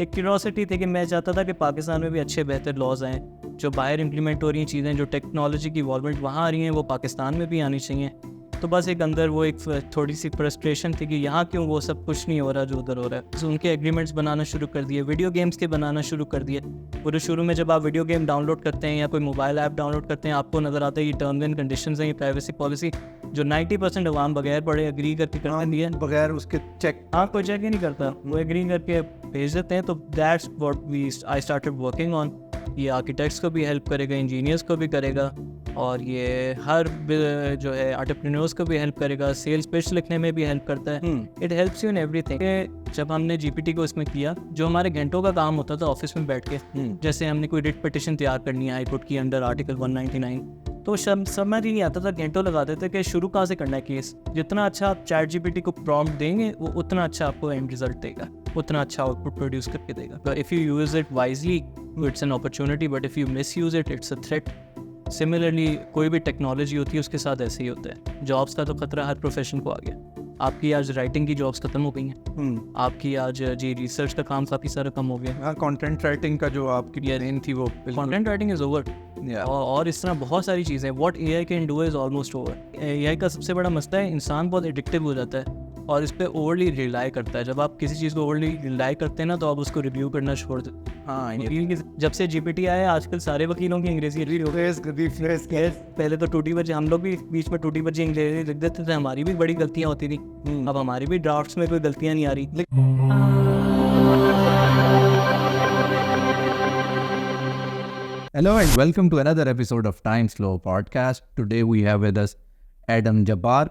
एक क्यूरोसिटी थी कि मैं चाहता था कि पाकिस्तान में भी अच्छे बेहतर लॉज आएँ, जो बाहर इम्प्लीमेंट हो रही हैं चीज़ें, जो टेक्नोलॉजी की इवॉल्वमेंट वहाँ आ रही हैं वो पाकिस्तान में भी आनी चाहिए। तो बस एक अंदर वो एक थोड़ी सी फ्रस्ट्रेशन थी कि यहाँ क्यों वो सब कुछ नहीं हो रहा जो उधर हो रहा है। तो उनके एग्रीमेंट्स बनाना शुरू कर दिए, वीडियो गेम्स के बनाना शुरू कर दिए। वो जो शुरू में जब आप वीडियो गेम डाउनलोड करते हैं या कोई मोबाइल ऐप डाउनलोड करते हैं, आपको नज़र आता है ये टर्म्स एंड कंडीशंस हैं, ये प्राइवेसी पॉलिसी, जो 90% अवाम बगैर पढ़े एग्री करके करते दिए, बगैर उसके चेक कोई चेक ही नहीं करता, वो एग्री करके भेज देते हैं। तो that's what I started working on. ये आर्किटेक्ट्स को भी हेल्प करेगा, इंजीनियर्स को भी करेगा, और ये हर जो है एंटरप्रेन्योर्स को भी हेल्प करेगा, सेल्स पिच लिखने में भी हेल्प करता है। It helps you in everything. जब हमने जीपीटी को इसमें किया, जो हमारे घंटों का काम होता था ऑफिस में बैठ के, जैसे हमने कोई रिट पिटिशन तैयार करनी है हाईकोर्ट की अंडर आर्टिकल 199, तो समझ ही नहीं आता था, घंटों लगा देते कि शुरू कहाँ से करना है केस। जितना अच्छा आप चैट जीपीटी को प्रॉम्प्ट देंगे वो उतना अच्छा आपको एंड रिजल्ट देगा, उतना अच्छा आउटपुट प्रोड्यूस करके देगा। If you use it wisely it's an opportunity, but if you miss use it it's a threat. Similarly कोई भी टेक्नोलॉजी होती है उसके साथ ऐसे ही होता है। जॉब्स का तो खतरा हर प्रोफेशन को आ गया। आपकी आज राइटिंग की जॉब्स खत्म हो गई हैं, आपकी आज जी रिसर्च का काम काफ़ी सारा कम हो गया। हाँ, कंटेंट राइटिंग का जो आपकी ट्रेन थी वो कंटेंट राइटिंग इज़ ओवर। और इस तरह बहुत सारी चीज़ें, what AI can do is almost over. AI का सबसे बड़ा मसला है इंसान बहुत एडिक्टिव हो जाता है और इस पर ओवरली रिलाई करता है। जब आप किसी चीज़ को ओवरली रिलाई करते हैं ना, तो आप उसको रिव्यू करना छोड़ देते हैं। हाँ, जब से जीपीटी आया है आजकल सारे वकीलों की अंग्रेजी पहले तो टूटी बची, हम लोग भी बीच में टूटी बची अंग्रेजी लिख देते थे, हमारी भी बड़ी गलतियाँ होती थी। अब हमारी भी ड्राफ्ट्स में कोई गलतियाँ नहीं आ रही। Hello and welcome to another episode of Time Slow Podcast. Today we have with us Adam Jabbar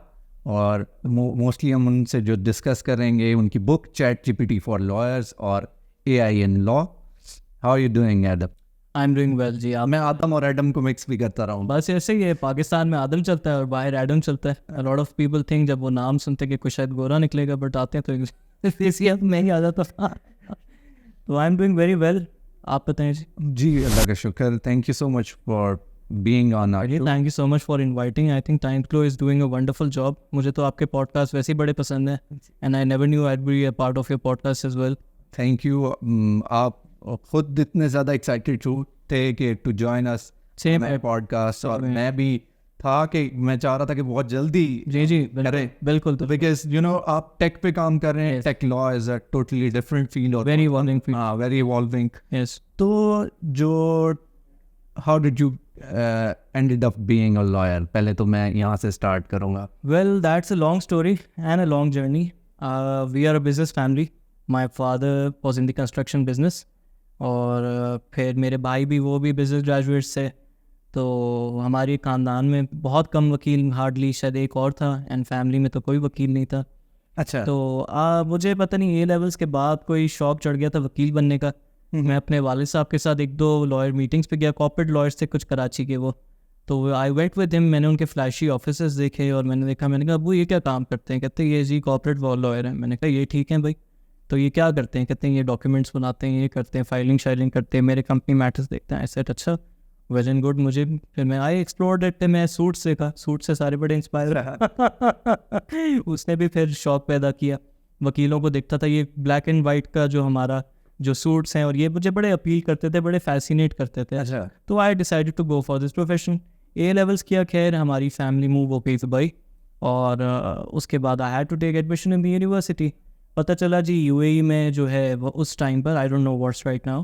और मोस्टली हम उनसे जो डिस्कस करेंगे उनकी book ChatGPT for lawyers और AI in law. How are you doing Adam? I am doing well जी। मैं Adam और एडम को मिक्स भी करता रहा हूँ। बस ऐसे ही है, पाकिस्तान में आदम चलता है और बाहर एडम चलता है। अ लॉट ऑफ पीपल थिंक जब वो नाम सुनते कि कुछ शायद गोरा निकलेगा, बट आते हैं तो इसी में ही आ जाता था। तो I am doing very well. आप बताएं जी। जी अल्लाह का शुक्र। Thank you so much for being on our show. Thank you so much for inviting. I think time slow is doing a wonderful job. मुझे तो आपके पॉडकास्ट वैसे ही बड़े पसंद हैं and I never knew I'd be a part of your podcast as well. Thank you. आप खुद इतने ज़्यादा एक्साइटेड थे कि to join us same my podcast, और मैं भी था कि मैं चाह रहा था कि बहुत जल्दी जी करें। बिल्कुल। तो बिकॉज यू नो आप टेक पे काम कर रहे हैं, tech law is a totally different field और वेरी इवॉल्विंग फील्ड। हाँ, वेरी इवॉल्विंग। यस। तो जो how did you ended up being a lawyer, पहले तो मैं यहाँ से स्टार्ट करूँगा। Well that's a long story and a long journey. We are a business family. My father was in the construction business और फिर मेरे भाई भी, वो भी बिजनेस ग्रेजुएट्स थे। तो हमारे ख़ानदान में बहुत कम वकील, हार्डली शायद एक और था, एंड फैमिली में तो कोई वकील नहीं था। अच्छा। तो मुझे पता नहीं A-levels के बाद कोई शौक चढ़ गया था वकील बनने का। मैं अपने वालिद साहब के साथ एक दो लॉयर मीटिंग्स पे गया, कॉर्पोरेट लॉयर्स थे कुछ कराची के वो। तो आई वेंट विद हिम। मैंने उनके फ्लैशी ऑफिसेस देखे और मैंने देखा, मैंने कहा अबू ये क्या काम करते हैं? कहते हैं ये जी कॉर्पोरेट लॉयर हैं। मैंने कहा ये ठीक है भाई। तो ये क्या करते हैं? कहते हैं ये डॉक्यूमेंट्स बनाते हैं, ये करते हैं, फाइलिंग शाइलिंग करते हैं, मेरे कंपनी मैटर्स देखते हैं। ऐसे अच्छा, वेल एंड गुड। मुझे फिर मैं आई एक्सप्लोर्ड इट। मैं सूट सीखा, सूट से सारे बड़े इंस्पायर रहा। उसने भी फिर शौक पैदा किया। वकीलों को देखता था ये ब्लैक एंड वाइट का जो हमारा जो सूट्स हैं, और ये मुझे बड़े अपील करते थे, बड़े फैसिनेट करते थे। अच्छा। तो I decided to go for this profession. A-levels किया, खैर हमारी फैमिली मूव हो गई दुबई, और उसके बाद I had to take admission in the university. पता चला जी UAE में जो है वो उस टाइम पर, I don't know what's right now,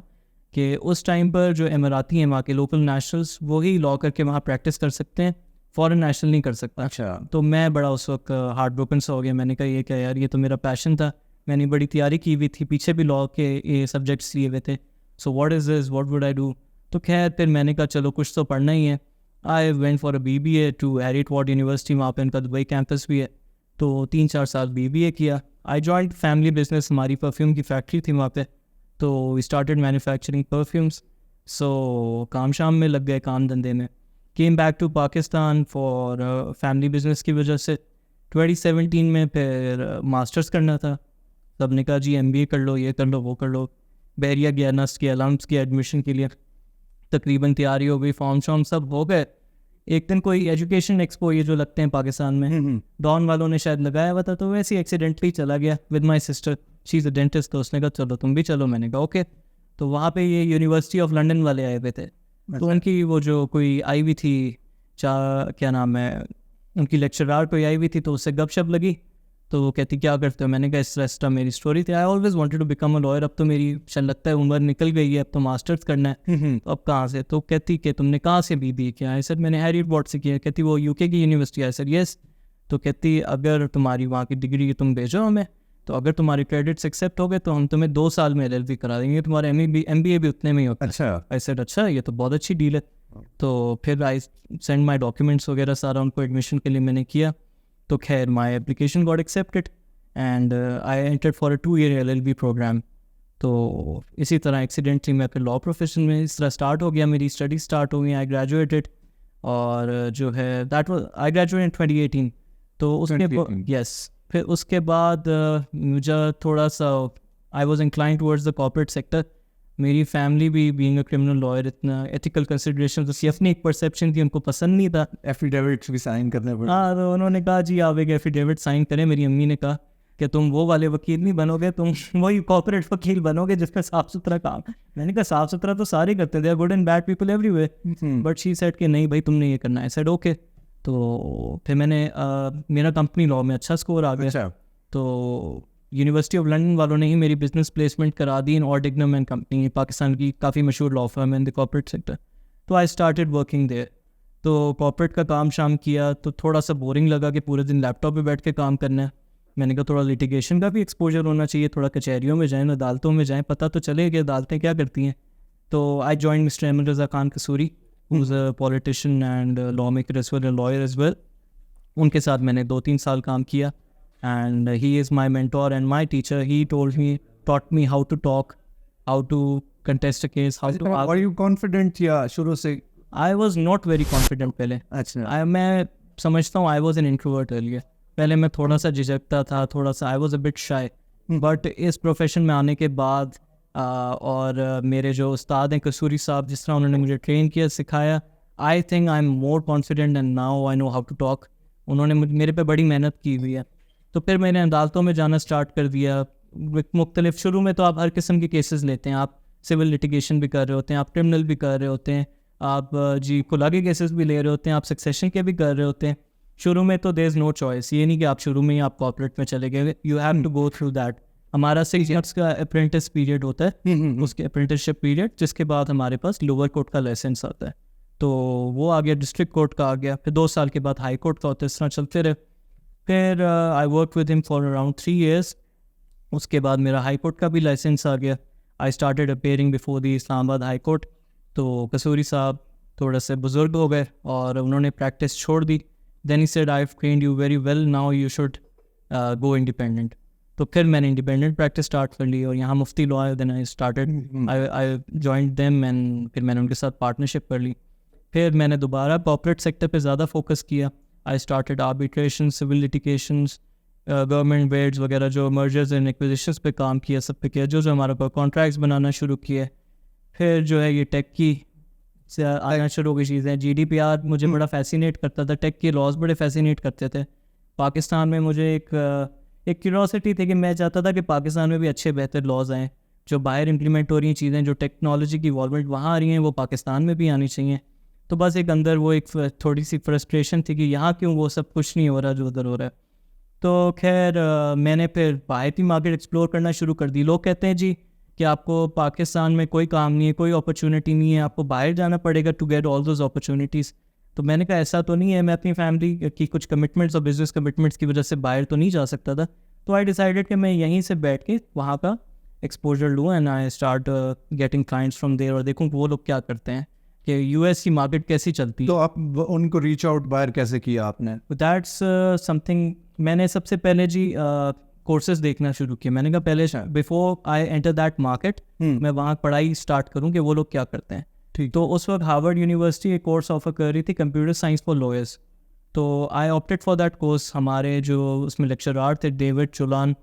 कि उस टाइम पर जो इमराती हैं वहाँ के लोकल नेशनल्स, वही लॉ करके वहाँ प्रैक्टिस कर सकते हैं, फॉरेन नेशनल नहीं कर सकता। अच्छा। तो मैं बड़ा उस वक्त हार्ट ब्रोकन सा हो गया। मैंने कहा ये क्या यार, ये तो मेरा पैशन था, मैंने बड़ी तैयारी की हुई थी, पीछे भी लॉ के ये सब्जेक्ट्स लिए हुए थे। So what is this, what would I do? तो खैर फिर मैंने कहा चलो कुछ तो पढ़ना ही है। I went for a BBA to Heriot Watt University, वहाँ पे उनका दुबई कैंपस भी है। तो 3-4 साल BBA किया। आई जॉइंड फैमिली बिजनेस, हमारी परफ्यूम की फैक्ट्री थी वहाँ पे। तो we started manufacturing perfumes. So काम शाम में लग गए, काम धंधे में। Came back to Pakistan for family business की वजह से। 2017 में फिर मास्टर्स करना था। सब ने कहा जी MBA कर लो, ये कर लो, वो कर लो। बहरिया गया, नस्ट किया, लम्स किया एडमिशन के लिए। तकरीबन तैयारी हो गई, फॉर्म शॉर्म सब हो गए। एक दिन कोई एजुकेशन एक्सपो, ये जो लगते हैं पाकिस्तान में, डॉन वालों ने शायद लगाया हुआ था, तो वैसे ही एक्सीडेंटली चला गया with my sister. She is a dentist, तो उसने कहा चलो तुम भी चलो, मैंने कहा ओके। तो वहाँ पे ये यूनिवर्सिटी ऑफ लंदन वाले आए हुए थे, तो उनकी वो जो कोई आई हुई थी, क्या नाम है, उनकी लेक्चरार कोई आई हुई थी, तो उससे गपशप लगी। तो वो कहती क्या करते हो, मैंने कहा इस तरह मेरी स्टोरी थी, I always wanted to become a lawyer, अब तो मेरी शायद लगता है उम्र निकल गई है, अब तो मास्टर्स करना है, तो अब कहाँ से। तो कहती कि तुमने कहाँ से BBA किया है? सर मैंने हैरी पॉटर से किया। कहती वो UK की यूनिवर्सिटी है? Sir yes. तो कहती अगर तुम्हारी वहाँ की डिग्री तुम भेजो हमें, तो अगर तुम्हारे क्रेडिट्स एक्सेप्ट हो गए तो हम तुम्हें 2 साल में LLB करा देंगे, तुम्हारा MBA भी उतने में ही होता है। अच्छा। आई सेड अच्छा, ये तो बहुत अच्छी डील है। तो फिर आई सेंड माई डॉक्यूमेंट्स वगैरह सारा उनको एडमिशन के लिए मैंने किया। तो खैर my application got accepted and I entered for a 2-year LLB programme. तो इसी तरह एक्सीडेंटली मैं फिर लॉ प्रोफेशन में इस तरह स्टार्ट हो गया, मेरी स्टडी स्टार्ट हो गई, आई ग्रेजुएटेड। और जो है that was I graduated in 2018। तो उसके यस फिर उसके बाद मुझे थोड़ा सा I was incline towards the corporate sector. मेरी फैमिली भी बीइंग अ क्रिमिनल लॉयर इतना एथिकल कंसिडरेशन उसकी अपनी एक परसेप्शन थी, उनको पसंद नहीं था। एफिडेविट्स भी साइन करने पड़े। हाँ, तो उन्होंने कहा जी आप एक एफिडेविट साइन करें। मेरी अम्मी ने कहा कि तुम वो वाले वकील नहीं बनोगे, तुम वही कॉर्पोरेट वकील बनोगे जिसका साफ सुथरा काम। मैंने कहा साफ सुथरा तो सारे करते थे, good and bad people everywhere, but she said कि नहीं भाई तुमने ये करना है। Said okay. तो फिर मैंने मेरा कंपनी लॉ में अच्छा स्कोर आ गया। अच्छा। तो यूनिवर्सिटी ऑफ लंदन वालों ने ही मेरी बिजनेस प्लेसमेंट करा दी इन ऑर्डिग्नम एंड कंपनी, पाकिस्तान की काफ़ी मशहूर लॉ फर्म है इन द कॉर्पोरेट सेक्टर। तो आई स्टार्टेड वर्किंग देयर। तो कॉर्पोरेट का काम शाम किया तो थोड़ा सा बोरिंग लगा कि पूरे दिन लैपटॉप पे बैठ के काम करना है। मैंने कहा थोड़ा लिटिगेशन का भी एक्सपोजर होना चाहिए, थोड़ा कचहरियों में जाएँ, अदालतों में जाएँ, पता तो चले कि अदालतें क्या करती हैं। तो I join mister Ahmad Raza Khan Kasuri, who is a politician and law maker as well, lawyer as well. उनके साथ मैंने 2-3 साल काम किया and he is my mentor and my teacher. He taught me how to talk, how to contest a case, how to. Are you confident या शुरू से? I was not very confident पहले। अच्छा। मैं समझता हूँ I was an introvert earlier. पहले मैं थोड़ा सा झिझकता था, थोड़ा सा I was a bit shy. But इस प्रोफेशन में आने के बाद और मेरे जो उस्ताद हैं कसूरी साहब, जिस तरह उन्होंने मुझे ट्रेन किया, सिखाया, I think I am more confident and now I know how to talk. उन्होंने मेरे पे बड़ी मेहनत की हुई है। तो फिर मैंने अदालतों में जाना स्टार्ट कर दिया। मुख्तलिफ शुरू में तो आप हर किस्म के केसेस लेते हैं, आप सिविल लिटिगेशन भी कर रहे होते हैं, आप क्रिमिनल भी कर रहे होते हैं, आप जी खुला के केसेस भी ले रहे होते हैं, आप सक्सेशन के भी कर रहे होते हैं। शुरू में तो देयर इज़ नो चॉइस, ये नहीं कि आप शुरू में ही आप कॉर्पोरेट में चले गए, you have to go through that. हमारा 6 ईयर्स का अप्रेंटिस पीरियड होता है, उसके अप्रेंटिसशिप पीरियड, जिसके बाद हमारे पास लोअर कोर्ट का लाइसेंस आता है। तो वो आ गया, डिस्ट्रिक्ट कोर्ट का आ गया, फिर 2 साल के बाद हाई कोर्ट का होता है, इस तरह चलते रहे। फिर I work with him for around 3 years। उसके बाद मेरा हाई कोर्ट का भी लाइसेंस आ गया। I started appearing before the Islamabad high court. तो कसूरी साहब थोड़ा से बुजुर्ग हो गए और उन्होंने प्रैक्टिस छोड़ दी। Then he said I have trained you very well, now you should go independent. तो फिर मैंने इंडिपेंडेंट प्रैक्टिस स्टार्ट कर ली और यहाँ मुफ्ती लॉ है। Then I started, I joined them and फिर मैंने उनके साथ पार्टनरशिप कर ली। फिर मैंने दोबारा कॉर्पोरेट सेक्टर पे ज़्यादा फोकस किया। I started arbitration, civil litigations, government weds वगैरह, जो मर्जर्स एंड एक्विजिशंस पे काम किया, सब पे किया, जो हमारे पास कॉन्ट्रैक्ट्स बनाना शुरू किए। फिर जो है ये टेक की से आना शुरू हो गई चीज़ें। GDPR मुझे बड़ा फैसिनेट करता था, टेक के लॉज बड़े फैसिनेट करते थे। पाकिस्तान में मुझे एक क्यूरोसिटी थी कि मैं चाहता था कि पाकिस्तान में भी अच्छे बेहतर लॉज आएँ, जो बाहर इम्प्लीमेंट हो रही हैं चीज़ें, जो टेक्नोलॉजी की इवॉल्वमेंट वहाँ आ रही हैं, वो पाकिस्तान में भी आनी चाहिए। तो बस एक अंदर वो एक थोड़ी सी फ्रस्ट्रेशन थी कि यहाँ क्यों वो सब कुछ नहीं हो रहा जो उधर हो रहा है। तो खैर मैंने फिर बाहर की मार्केट एक्सप्लोर करना शुरू कर दी। लोग कहते हैं जी कि आपको पाकिस्तान में कोई काम नहीं है, कोई अपॉर्चुनिटी नहीं है, आपको बाहर जाना पड़ेगा to get all those opportunities. तो मैंने कहा ऐसा तो नहीं है, मैं अपनी फैमिली की कुछ कमिटमेंट्स और बिजनेस कमिटमेंट्स की वजह से बाहर तो नहीं जा सकता था। तो आई डिसाइडेड कि मैं यहीं से बैठ के वहाँ का एक्सपोजर लूँ and I start getting clients from there और देखूँ वो लोग क्या करते हैं, कि US की मार्केट कैसी चलती है। तो आप उनको रीच आउट बाहर कैसे किया आपने? दैट्स समथिंग मैंने सबसे पहले जी कोर्सेज देखना शुरू किया। मैंने कहा पहले before I enter that market मैं वहाँ पढ़ाई स्टार्ट करूँ कि वो लोग क्या करते हैं। ठीक। तो उस वक्त हार्वर्ड यूनिवर्सिटी एक कोर्स ऑफर कर रही थी, कंप्यूटर साइंस फॉर लॉयर्स। तो I opted for that course. हमारे जो उसमें लेक्चरार थे डेविड चुलान,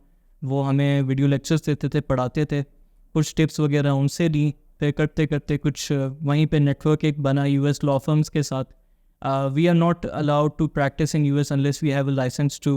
वो हमें वीडियो लेक्चर्स देते थे, पढ़ाते थे, कुछ टिप्स वगैरह उनसे ली। फिर करते करते कुछ वहीं पे नेटवर्क एक बना US लॉ फर्म्स के साथ। We are not allowed to practise in US unless we have a licence to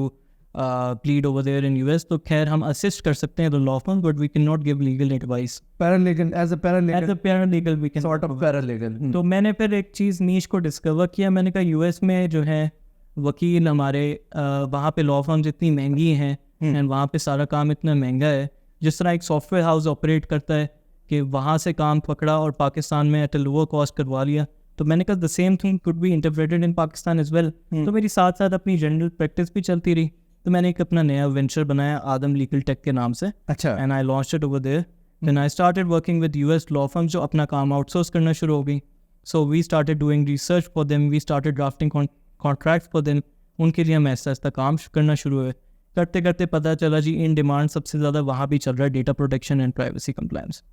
plead over there in US. तो खैर हम assist कर सकते हैं the law firm, but we cannot give legal advice. Paralegal, as a As a paralegal we can sort of paralegal. तो मैंने फिर एक चीज़ नीश को डिस्कवर किया. मैंने कहा यूएस में जो है वकील हमारे वहाँ पे लॉ फर्म्स इतनी महंगी हैं एंड वहाँ पे सारा काम इतना महंगा है. जिस तरह एक सॉफ्टवेयर हाउस ऑपरेट करता है कि वहाँ से काम पकड़ा और पाकिस्तान में एट अ लोअर कॉस्ट करवा लिया, तो मैंने कहा the same thing could be interpreted in Pakistan as well. तो मेरी साथ साथ अपनी जनरल प्रैक्टिस भी चलती रही. तो मैंने एक अपना नया वेंचर बनाया आदम लीगल टेक के नाम से. अच्छा. And I launched it over there. Then I started working with US law firms जो अपना काम आउटसोर्स करना शुरू हो गई. So we started doing research for them, we started drafting contract for them. उनके लिए हम ऐसा ऐसा काम करना शुरू हुए. करते करते पता चला जी इन डिमांड सबसे ज़्यादा वहाँ भी चल रहा है data protection and privacy compliance.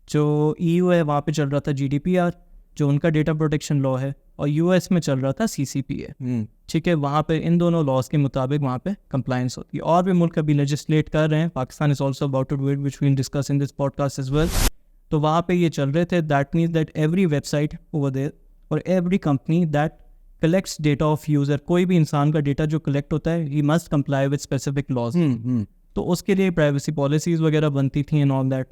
जो EU है वहाँ पे चल रहा था GDPR जो उनका डेटा प्रोटेक्शन लॉ है, और US में चल रहा था CCPA. ठीक है, वहाँ पे इन दोनों लॉज के मुताबिक वहाँ पे कंप्लायंस होती है. और भी मुल्क अभी लेजिस्लेट कर रहे हैं. Pakistan is also about to do it which we will discuss in this podcast as well. तो वहाँ पे ये चल रहे थे. That means that every website over there और every company that collects data of user, कोई भी इंसान का डेटा जो कलेक्ट होता है he must comply with specific laws. तो उसके लिए प्राइवेसी पॉलिसीज़ वगैरह बनती थी एंड ऑल दैट.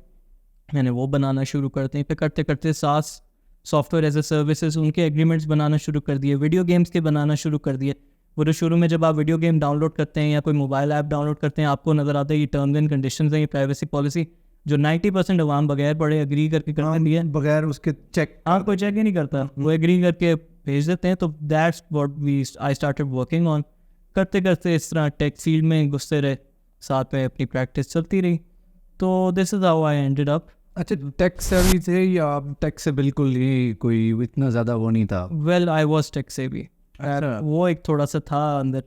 मैंने वो बनाना शुरू करते हैं. फिर करते करते SaaS software as a services उनके एग्रीमेंट्स बनाना शुरू कर दिए. वीडियो गेम्स के बनाना शुरू कर दिए. वो तो शुरू में जब आप वीडियो गेम डाउनलोड करते हैं या कोई मोबाइल ऐप डाउनलोड करते हैं आपको नज़र आता है ये टर्म्स एंड कंडीशंस हैं, ये प्राइवेसी पॉलिसी जो 90% अवाम बगैर पढ़े एग्री करके करते दिए, बगैर उसके चेक हाँ कोई चेक ही नहीं करता, वो एग्री करके भेज देते हैं. तो that's what I started working on. करते करते इस तरह टेक फील्ड में घुसते रहे, साथ में अपनी प्रैक्टिस चलती रही. तो this is how I ended up. अच्छा, टेक सेवी थे या टेक से बिल्कुल ही कोई इतना ज़्यादा वो नहीं था? Well I was tech savvy. वो एक थोड़ा सा था अंदर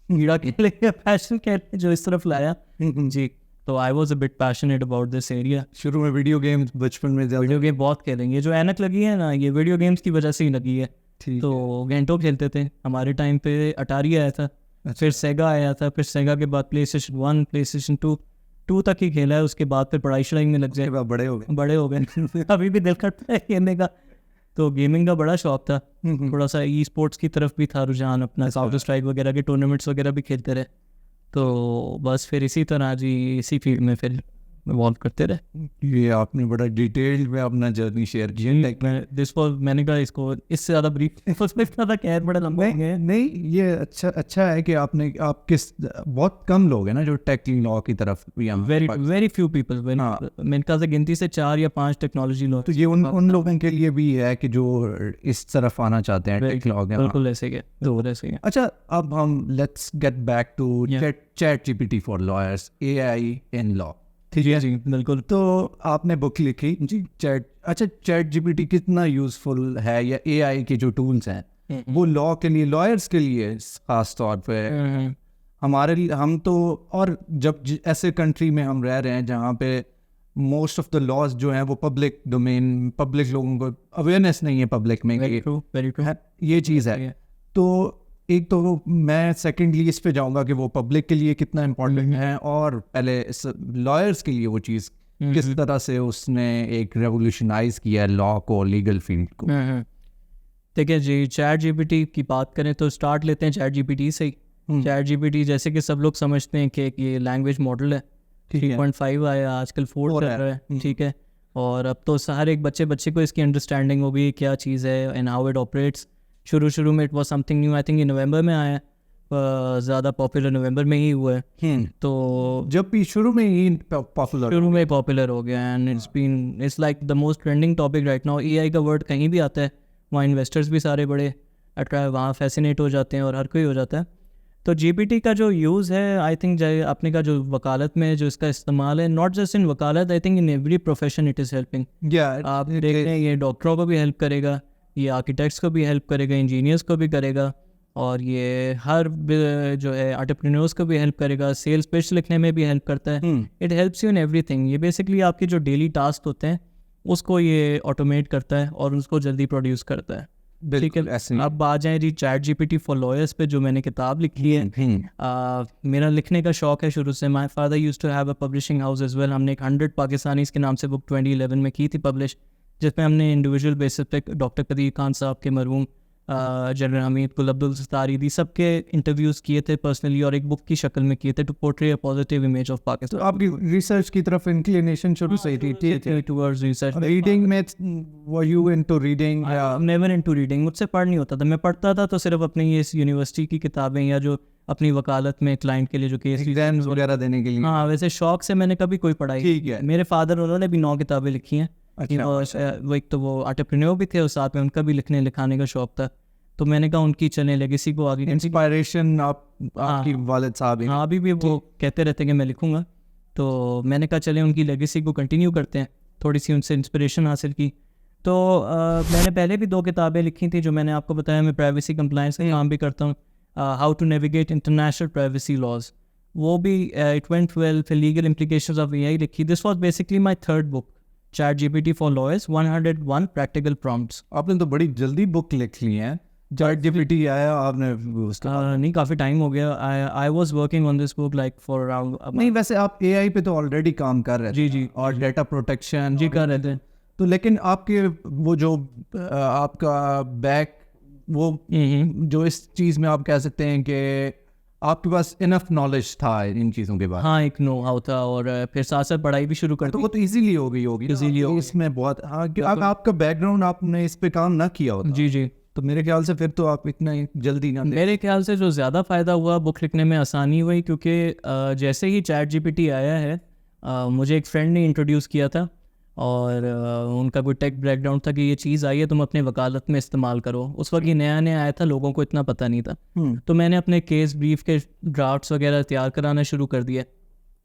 कीड़ा के लिए पैशन कहते जो इस तरफ लाया जी. तो I was a bit passionate about this area. शुरू में वीडियो गेम्स बचपन में वीडियो गेम बहुत खेलेंगे. जो ऐनक लगी है ना ये वीडियो गेम्स की वजह से ही लगी है. तो घंटों खेलते थे. हमारे टाइम पे अटारी आया था, फिर सेगा आया था, फिर सेगा के बाद PlayStation 1, PlayStation 2 तक ही खेला है. उसके बाद फिर पढ़ाई शढ़ाई में लग जाए, बड़े हो गए अभी भी दिल करता है खेलने का. तो गेमिंग का बड़ा शौक था. थोड़ा सा ई स्पोर्ट्स की तरफ भी था रुझान अपना. काउंटर स्ट्राइक वगैरह के टूर्नामेंट्स वगैरह भी खेलते रहे. तो बस फिर इसी तरह जी इसी फील्ड में फिर इवॉल्व करते रहे. ये आपने बड़ा डिटेल में अपना जर्नी शेयर की. मैंने कहा इसको इससे ज़्यादा ब्रीफ उसमें ज़्यादा कहर बड़ा लंबा है. नहीं ये अच्छा है कि आप बहुत कम लोग हैं ना जो टेक लॉ की तरफ. Very few people. मेरे ख्याल से गिनती से 4 या 5 टेक्नोलॉजी लॉ. तो ये उन लोगों के लिए भी है कि जो इस तरफ आना चाहते हैं टेक लॉ. बिल्कुल ऐसे ही. अच्छा, अब हम let's get back to ChatGPT for lawyers, AI in law. ठीक है जी, बिल्कुल. तो आपने बुक लिखी जी ChatGPT कितना यूजफुल है, या AI के जो टूल्स हैं वो लॉ के लिए, लॉयर्स के लिए खास तौर पे हमारे लिए, हम तो और जब ऐसे कंट्री में हम रह रहे हैं जहाँ पे मोस्ट ऑफ द लॉज जो हैं वो पब्लिक डोमेन, पब्लिक लोगों को अवेयरनेस नहीं है पब्लिक में. Very true. ये चीज़ है. तो एक तो मैं सेकेंडली इस पे जाऊंगा कि वो पब्लिक के लिए कितना इम्पोर्टेंट है, और पहले लॉयर्स के लिए वो चीज़ किस तरह से उसने एक रेवोल्यूशनाइज किया लॉ को, लीगल फील्ड को. ठीक है जी. ChatGPT की बात करें तो स्टार्ट लेते हैं ChatGPT से ही. ChatGPT जैसे कि सब लोग समझते हैं कि ये लैंग्वेज मॉडल है. 3.5 आया, आजकल 4 चल रहा है. ठीक है, और अब तो हर एक बच्चे को इसकी अंडरस्टैंडिंग हो गई क्या चीज़ है एंड हाउ इट ऑपरेट्स. शुरू में it was something new. I think ये नवंबर में आया, ज़्यादा पॉपुलर नवंबर में ही हुआ है. तो जब भी शुरू में पॉपुलर हो गया and it's like the most trending topic right now. AI का वर्ड कहीं भी आता है वहाँ इन्वेस्टर्स भी सारे बड़े अट्रैक्ट, वहाँ फैसिनेट हो जाते हैं और हर कोई हो जाता है. तो GPT का जो यूज़ है, आई थिंक अपने का जो वकालत में जो इसका इस्तेमाल है, नॉट जस्ट इन वकालत, I think in every profession it is helping. आप देख रहे हैं ये डॉक्टरों को भी हेल्प करेगा, ये आर्किटेक्ट्स को भी हेल्प करेगा, इंजीनियर्स को भी करेगा, और ये हर जो है एंटरप्रेन्योर्स को भी हेल्प करेगा. सेल्स पिच लिखने में भी हेल्प करता है. It helps you in everything. ये बेसिकली आपके जो डेली टास्क होते हैं उसको ये ऑटोमेट करता है और उसको जल्दी प्रोड्यूस करता है. ठीक है, अब आ जाएँ जी ChatGPT फॉर लॉयर्स पे जो मैंने किताब लिखी है. मेरा लिखने का शौक है शुरू से. My father used to have a publishing house as well. हमने एक 100 पाकिस्तानीज़ के नाम से बुक 2011 में की थी पब्लिश, जिसमें हमने इंडिविजुअल बेसिस पे डॉक्टर कदीर खान साहब के मरहूम जनरल हमीद, गुल अब्दुल सत्तार, दी सबके इंटरव्यूज़ किए थे पर्सनली और एक बुक की शक्ल में किए थे to portray a positive image of तो पाकिस्तान। आपकी रिसर्च की तरफ इंक्लिनेशन शुरू से ही थी टुवर्ड्स रिसर्च। रीडिंग में? Were you into reading? Never into reading, मुझसे पढ़ नहीं होता था। मैं पढ़ता था तो सिर्फ अपनी ये यूनिवर्सिटी की किताबें या जो अपनी वकालत में क्लाइंट के लिए जो केस एग्जाम्स वगैरह देने के लिए? हाँ, वैसे शौक से मैंने कभी कोई पढ़ाई। ठीक है। मेरे फादर, उन्होंने भी 9 किताबें लिखी हैं। अच्छा। वो एक तो वो एंटरप्रेन्योर भी थे और साथ में उनका भी लिखने लिखाने का शौक था, तो मैंने कहा उनकी चले लेगेसी को आगे। इंस्पायरेशन आपकी वालिद साहब? हाँ, अभी भी वो कहते रहते कि मैं लिखूंगा, तो मैंने कहा चले उनकी लेगेसी को कंटिन्यू करते हैं, थोड़ी सी उनसे इंस्पिरेशन हासिल की। तो मैंने पहले भी 2 किताबें लिखी थी जो मैंने आपको बताया। मैं प्राइवेसी कंप्लायंस का काम भी करता हूँ, how to navigate international privacy laws, वो भी इट वेंट वेल। फिर लीगल इम्प्लीकेशंस ऑफ एआई लिखी। This was basically my third book, ChatGPT for lawyers, 101 practical prompts. आपने तो बड़ी जल्दी बुक लिख ली है। ChatGPT आया आपने उसका? नहीं, काफ़ी टाइम हो गया। I was working on this book like for around. नहीं, वैसे आप AI पे तो ऑलरेडी काम कर रहे थे। जी, और डेटा प्रोटेक्शन जी कर रहे थे। तो लेकिन आपके वो जो आपका बैक वो जो इस चीज़ में आप कह सकते हैं कि आपके पास इनफ नॉलेज था इन चीज़ों के बाद? हाँ, एक नो हाउ था और फिर साथ साथ पढ़ाई भी शुरू कर तो दी। वो तो इजीली हो गई होगी। Easily हो गई। इसमें बहुत, हाँ, आपका बैकग्राउंड, आपने इस पे काम ना किया होता जी जी। तो मेरे ख्याल से फिर तो आप इतना जल्दी ना मेरे ख्याल से जो ज़्यादा फ़ायदा हुआ बुक लिखने में, आसानी हुई, क्योंकि जैसे ही ChatGPT आया है, मुझे एक फ्रेंड ने इंट्रोड्यूस किया था और उनका कोई टेक बैकग्राउंड था कि ये चीज़ आई है, तुम अपने वकालत में इस्तेमाल करो। उस वक्त ये नया नया आया था, लोगों को इतना पता नहीं था। तो मैंने अपने केस ब्रीफ के ड्राफ्ट्स वगैरह तैयार कराना शुरू कर दिया।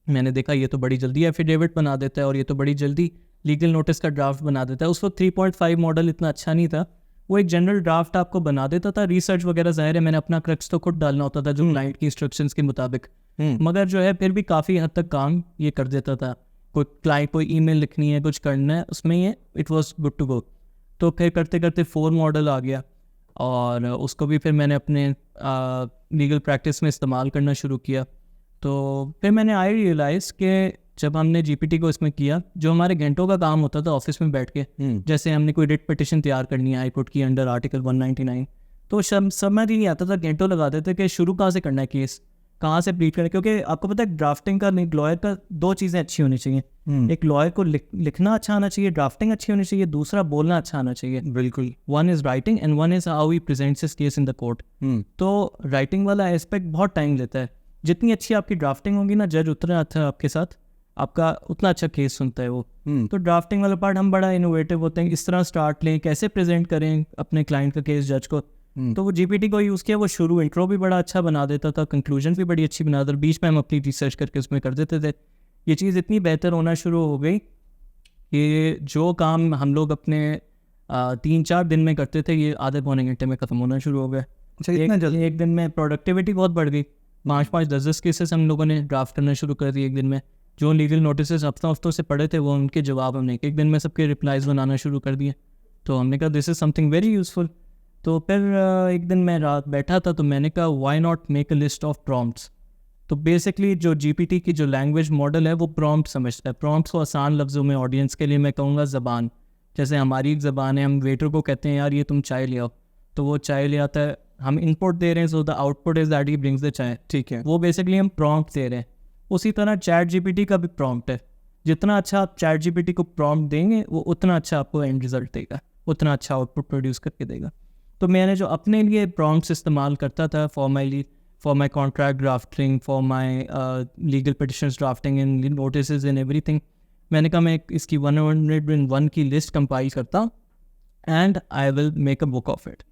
मैंने देखा ये तो बड़ी जल्दी एफिडेविट बना देता है और ये तो बड़ी जल्दी लीगल नोटिस का ड्राफ्ट बना देता है। उस वक्त 3.5 मॉडल इतना अच्छा नहीं था, वो एक जनरल ड्राफ्ट आपको बना देता था। रिसर्च वगैरह ज़ाहिर है मैंने अपना क्रक्स तो खुद डालना होता था जो क्लाइंट की इंस्ट्रक्शंस के मुताबिक, मगर जो है फिर भी काफ़ी हद तक काम ये कर देता था। कोई क्लाइंट कोई ईमेल लिखनी है, कुछ करना है, उसमें ये it was good to go. तो फिर करते करते 4 मॉडल आ गया और उसको भी फिर मैंने अपने लीगल प्रैक्टिस में इस्तेमाल करना शुरू किया। तो फिर मैंने आई रियलाइज़ कि जब हमने GPT को इसमें किया, जो हमारे घंटों का काम होता था ऑफिस में बैठ के, जैसे हमने कोई रिट पिटिशन तैयार करनी है हाई कोर्ट की अंडर आर्टिकल 199, तो समझ ही नहीं आता था, घंटों लगाते थे कि शुरू कहाँ से करना है केस, कहाँ से प्लीड करना है। क्योंकि आपको पता है ड्राफ्टिंग का, लॉयर का 2 चीज़ें अच्छी होनी चाहिए। एक लॉयर को लिखना अच्छा आना चाहिए, ड्राफ्टिंग अच्छी होनी चाहिए, दूसरा बोलना अच्छा आना चाहिए। बिल्कुल। One is writing and one is how he presents his case in the court. तो राइटिंग वाला एस्पेक्ट बहुत टाइम लेता है। जितनी अच्छी आपकी ड्राफ्टिंग होगी ना, जज उतना अच्छा आपके साथ, आपका उतना अच्छा केस सुनता है वो। तो ड्राफ्टिंग वाला पार्ट हम बड़ा इनोवेटिव होते हैं, इस तरह स्टार्ट लें, कैसे प्रेजेंट करें अपने क्लाइंट का केस जज को। तो वो GPT को यूज़ किया। वो शुरू इंट्रो भी बड़ा अच्छा बना देता था, कंक्लूजन भी बड़ी अच्छी बना देता था, बीच में हम अपनी रिसर्च करके उसमें कर देते थे। ये चीज़ इतनी बेहतर होना शुरू हो गई कि जो काम हम लोग अपने 3-4 दिन में करते थे, ये आधे पौने घंटे में ख़त्म होना शुरू हो गया। अच्छा, इतना जल्दी? एक दिन में प्रोडक्टिविटी बहुत बढ़ गई। 5-5, 10-10 केसेस हम लोगों ने ड्राफ्ट करना शुरू कर दिए एक दिन में। जो लीगल नोटिस हफ्तों से पड़े थे, वो उनके जवाब हमने एक दिन में सबके रिप्लाईज बनाना शुरू कर दिए। तो हमने कहा this is something very useful. तो फिर एक दिन मैं रात बैठा था, तो मैंने कहा why not make a list of prompts. तो बेसिकली जो GPT की जो लैंग्वेज मॉडल है वो प्रॉम्प्ट समझता है। प्रॉम्प्ट्स को आसान लफ्ज़ों में ऑडियंस के लिए मैं कहूँगा ज़बान। जैसे हमारी एक ज़बान है, हम वेटर को कहते हैं यार ये तुम चाय ले आओ, तो वो चाय ले आता है, हम इनपुट दे रहे हैं, so the output is that he brings the चाय। ठीक है। वो बेसिकली हम प्रॉम्प्ट दे रहे हैं। उसी तरह ChatGPT का भी प्रॉम्प्ट है। जितना अच्छा आप ChatGPT को प्रॉम्प्ट देंगे, वो उतना अच्छा आपको एंड रिजल्ट देगा, उतना अच्छा आउटपुट प्रोड्यूस करके देगा। तो मैंने जो अपने लिए प्रॉम्प्ट्स इस्तेमाल करता था for my contract drafting, for my legal petitions drafting and notices and everything, मैंने कहा मैं इसकी 101 की लिस्ट कंपाइल करता हूँ and I will make a book of it.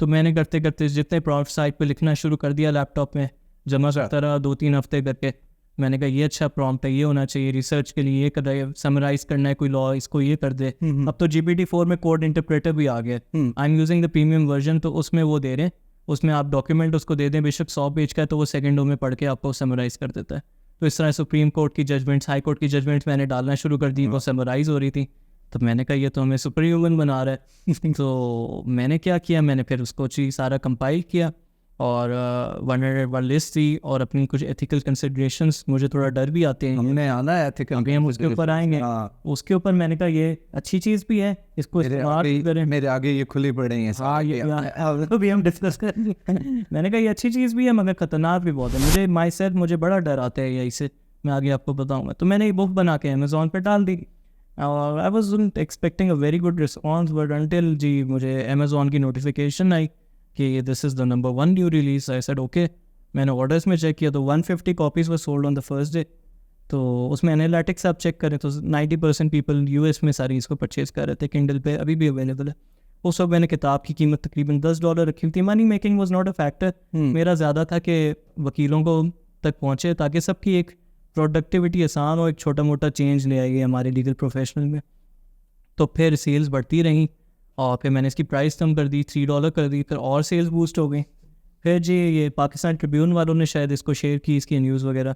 तो मैंने करते करते जितने प्रॉम्प्ट साइट पे लिखना शुरू कर दिया, लैपटॉप में जमा करता रहा 2-3 हफ्ते करके। मैंने कहा ये अच्छा प्रॉम्प्ट है, ये होना चाहिए, रिसर्च के लिए ये कर रहा है, समराइज करना है कोई लॉ, इसको ये कर दे। अब तो GPT-4 में कोड इंटरप्रेटर भी आ गया। I am using the premium version, तो उसमें वो दे रहे हैं, उसमें आप डॉक्यूमेंट उसको दे दें, बेशक 100 पेज का है, तो वो सेकंडों में पढ़ के आपको समराइज कर देता है। तो इस तरह सुप्रीम कोर्ट की जजमेंट्स, हाई कोर्ट की जजमेंट्स मैंने डालना शुरू कर दी, वो समराइज हो रही थी। तो मैंने कहा ये तो हमें सुपर ह्यूमन बना रहा है। तो मैंने क्या किया, मैंने फिर उसको चीज़ सारा कंपाइल किया और 101 लिस्ट थी और अपनी कुछ एथिकल कंसिडरेशंस, मुझे थोड़ा डर भी आते हैं, हमने आना है ethical अभी हम उसके ऊपर आएंगे। हाँ, उसके ऊपर मैंने कहा ये अच्छी चीज़ भी है, इसको इस्तेमाल भी करें। मेरे आगे ये खुली पड़े हैं हाँ, ये तो भी हम डिस्कस करेंगे। मैंने कहा ये अच्छी चीज़ भी है मगर ख़तरनाक भी बहुत है। मुझे माई सेल्फ मुझे बड़ा डर आता है यही से, मैं आगे आपको बताऊंगा। तो मैंने ये बुक बना के अमेज़ॉन पे डाल दी और I was expecting a very good response, but until जी मुझे अमेज़ॉन की नोटिफिकेशन आई कि this is the number 1 new release. I said okay. मैंने ऑर्डर्स में चेक किया तो 150 copies were sold on the first day. तो उसमें एनालिटिक्स आप चेक करें तो 90% पीपल यूएस में सारी इसको परचेज़ कर रहे थे। किंडल पे अभी भी अवेलेबल है। उस वक्त मैंने किताब की कीमत तकरीबन $10 रखी हुई थी। Money making was not a factor. मेरा ज़्यादा था कि वकीलों को तक पहुँचे ताकि सबकी एक प्रोडक्टिविटी आसान हो, एक छोटा मोटा चेंज ले आइए हमारे लीगल प्रोफेशनल में। तो फिर सेल्स बढ़ती रहीं और फिर मैंने इसकी प्राइस कम कर दी, $3 कर दी, फिर और सेल्स बूस्ट हो गई। फिर जी ये पाकिस्तान ट्रिब्यून वालों ने शायद इसको शेयर की, इसकी न्यूज़ वगैरह,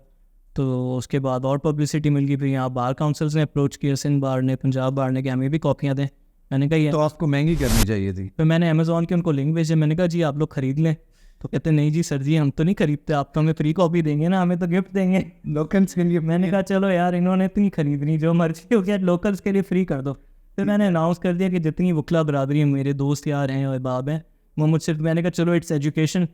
तो उसके बाद और पब्लिसिटी मिल गई। फिर यहाँ बार काउंसिल्स ने अप्रोच किया, सिंध बार ने, पंजाब बार ने, कि हमें भी कॉपियाँ दें। मैंने कहा ये तो आपको महंगी करनी चाहिए थी। फिर मैंने अमेज़ॉन के उनको लिंक भेजे, मैंने कहा जी आप लोग ख़रीद लें। तो कहते नहीं जी सर जी हम तो नहीं खरीदते, आप तो हमें फ्री कॉपी देंगे ना, हमें तो गिफ्ट देंगे लोकल्स के लिए। मैंने कहा चलो यार इन्होंने इतनी खरीदनी, जो मर्जी हो गया, लोकल्स के लिए फ्री कर दो। फिर मैंने अनाउंस कर दिया कि जितनी वकला बरादरी है, मेरे दोस्त यार हैं और बाब हैं, वो मुझसे, मैंने कहा चलो इट्स एजुकेशन,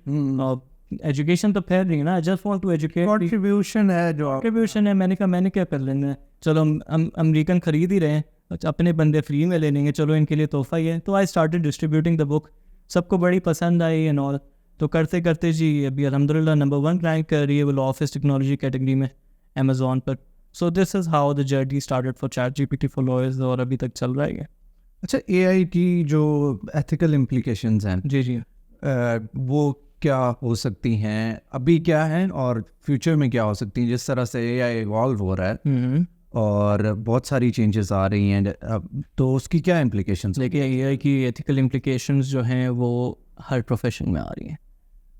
एजुकेशन तो फैल रही है ना, I just want to educate, contribution है जो कंट्रीब्यूशन है। मैंने कहा मैंने क्या कर लेना है, चलो हम अमेरिकन ख़रीद ही रहे हैं, अपने बंदे फ्री में ले लेंगे, चलो इनके लिए तोहफा ही है। तो I started distributing the book, सबको बड़ी पसंद आई एंड ऑल। तो करते करते जी अभी अल्हम्दुलिल्लाह नंबर 1 रैंक कर रही है वो ऑफिस टेक्नोलॉजी कैटेगरी में अमेज़ॉन पर। So this is how the journey started for ChatGPT for lawyers और अभी तक चल रहा है। अच्छा, एआई की जो एथिकल इम्प्लीकेशंस हैं जी वो क्या हो सकती हैं, अभी क्या हैं और फ्यूचर में क्या हो सकती हैं? जिस तरह से एआई इवॉल्व हो रहा है और बहुत सारी चेंजेस आ रही हैं, तो उसकी क्या इम्प्लीकेशंस? देखिए एआई की एथिकल इम्प्लीकेशंस जो हैं वो हर प्रोफेशन में आ रही हैं।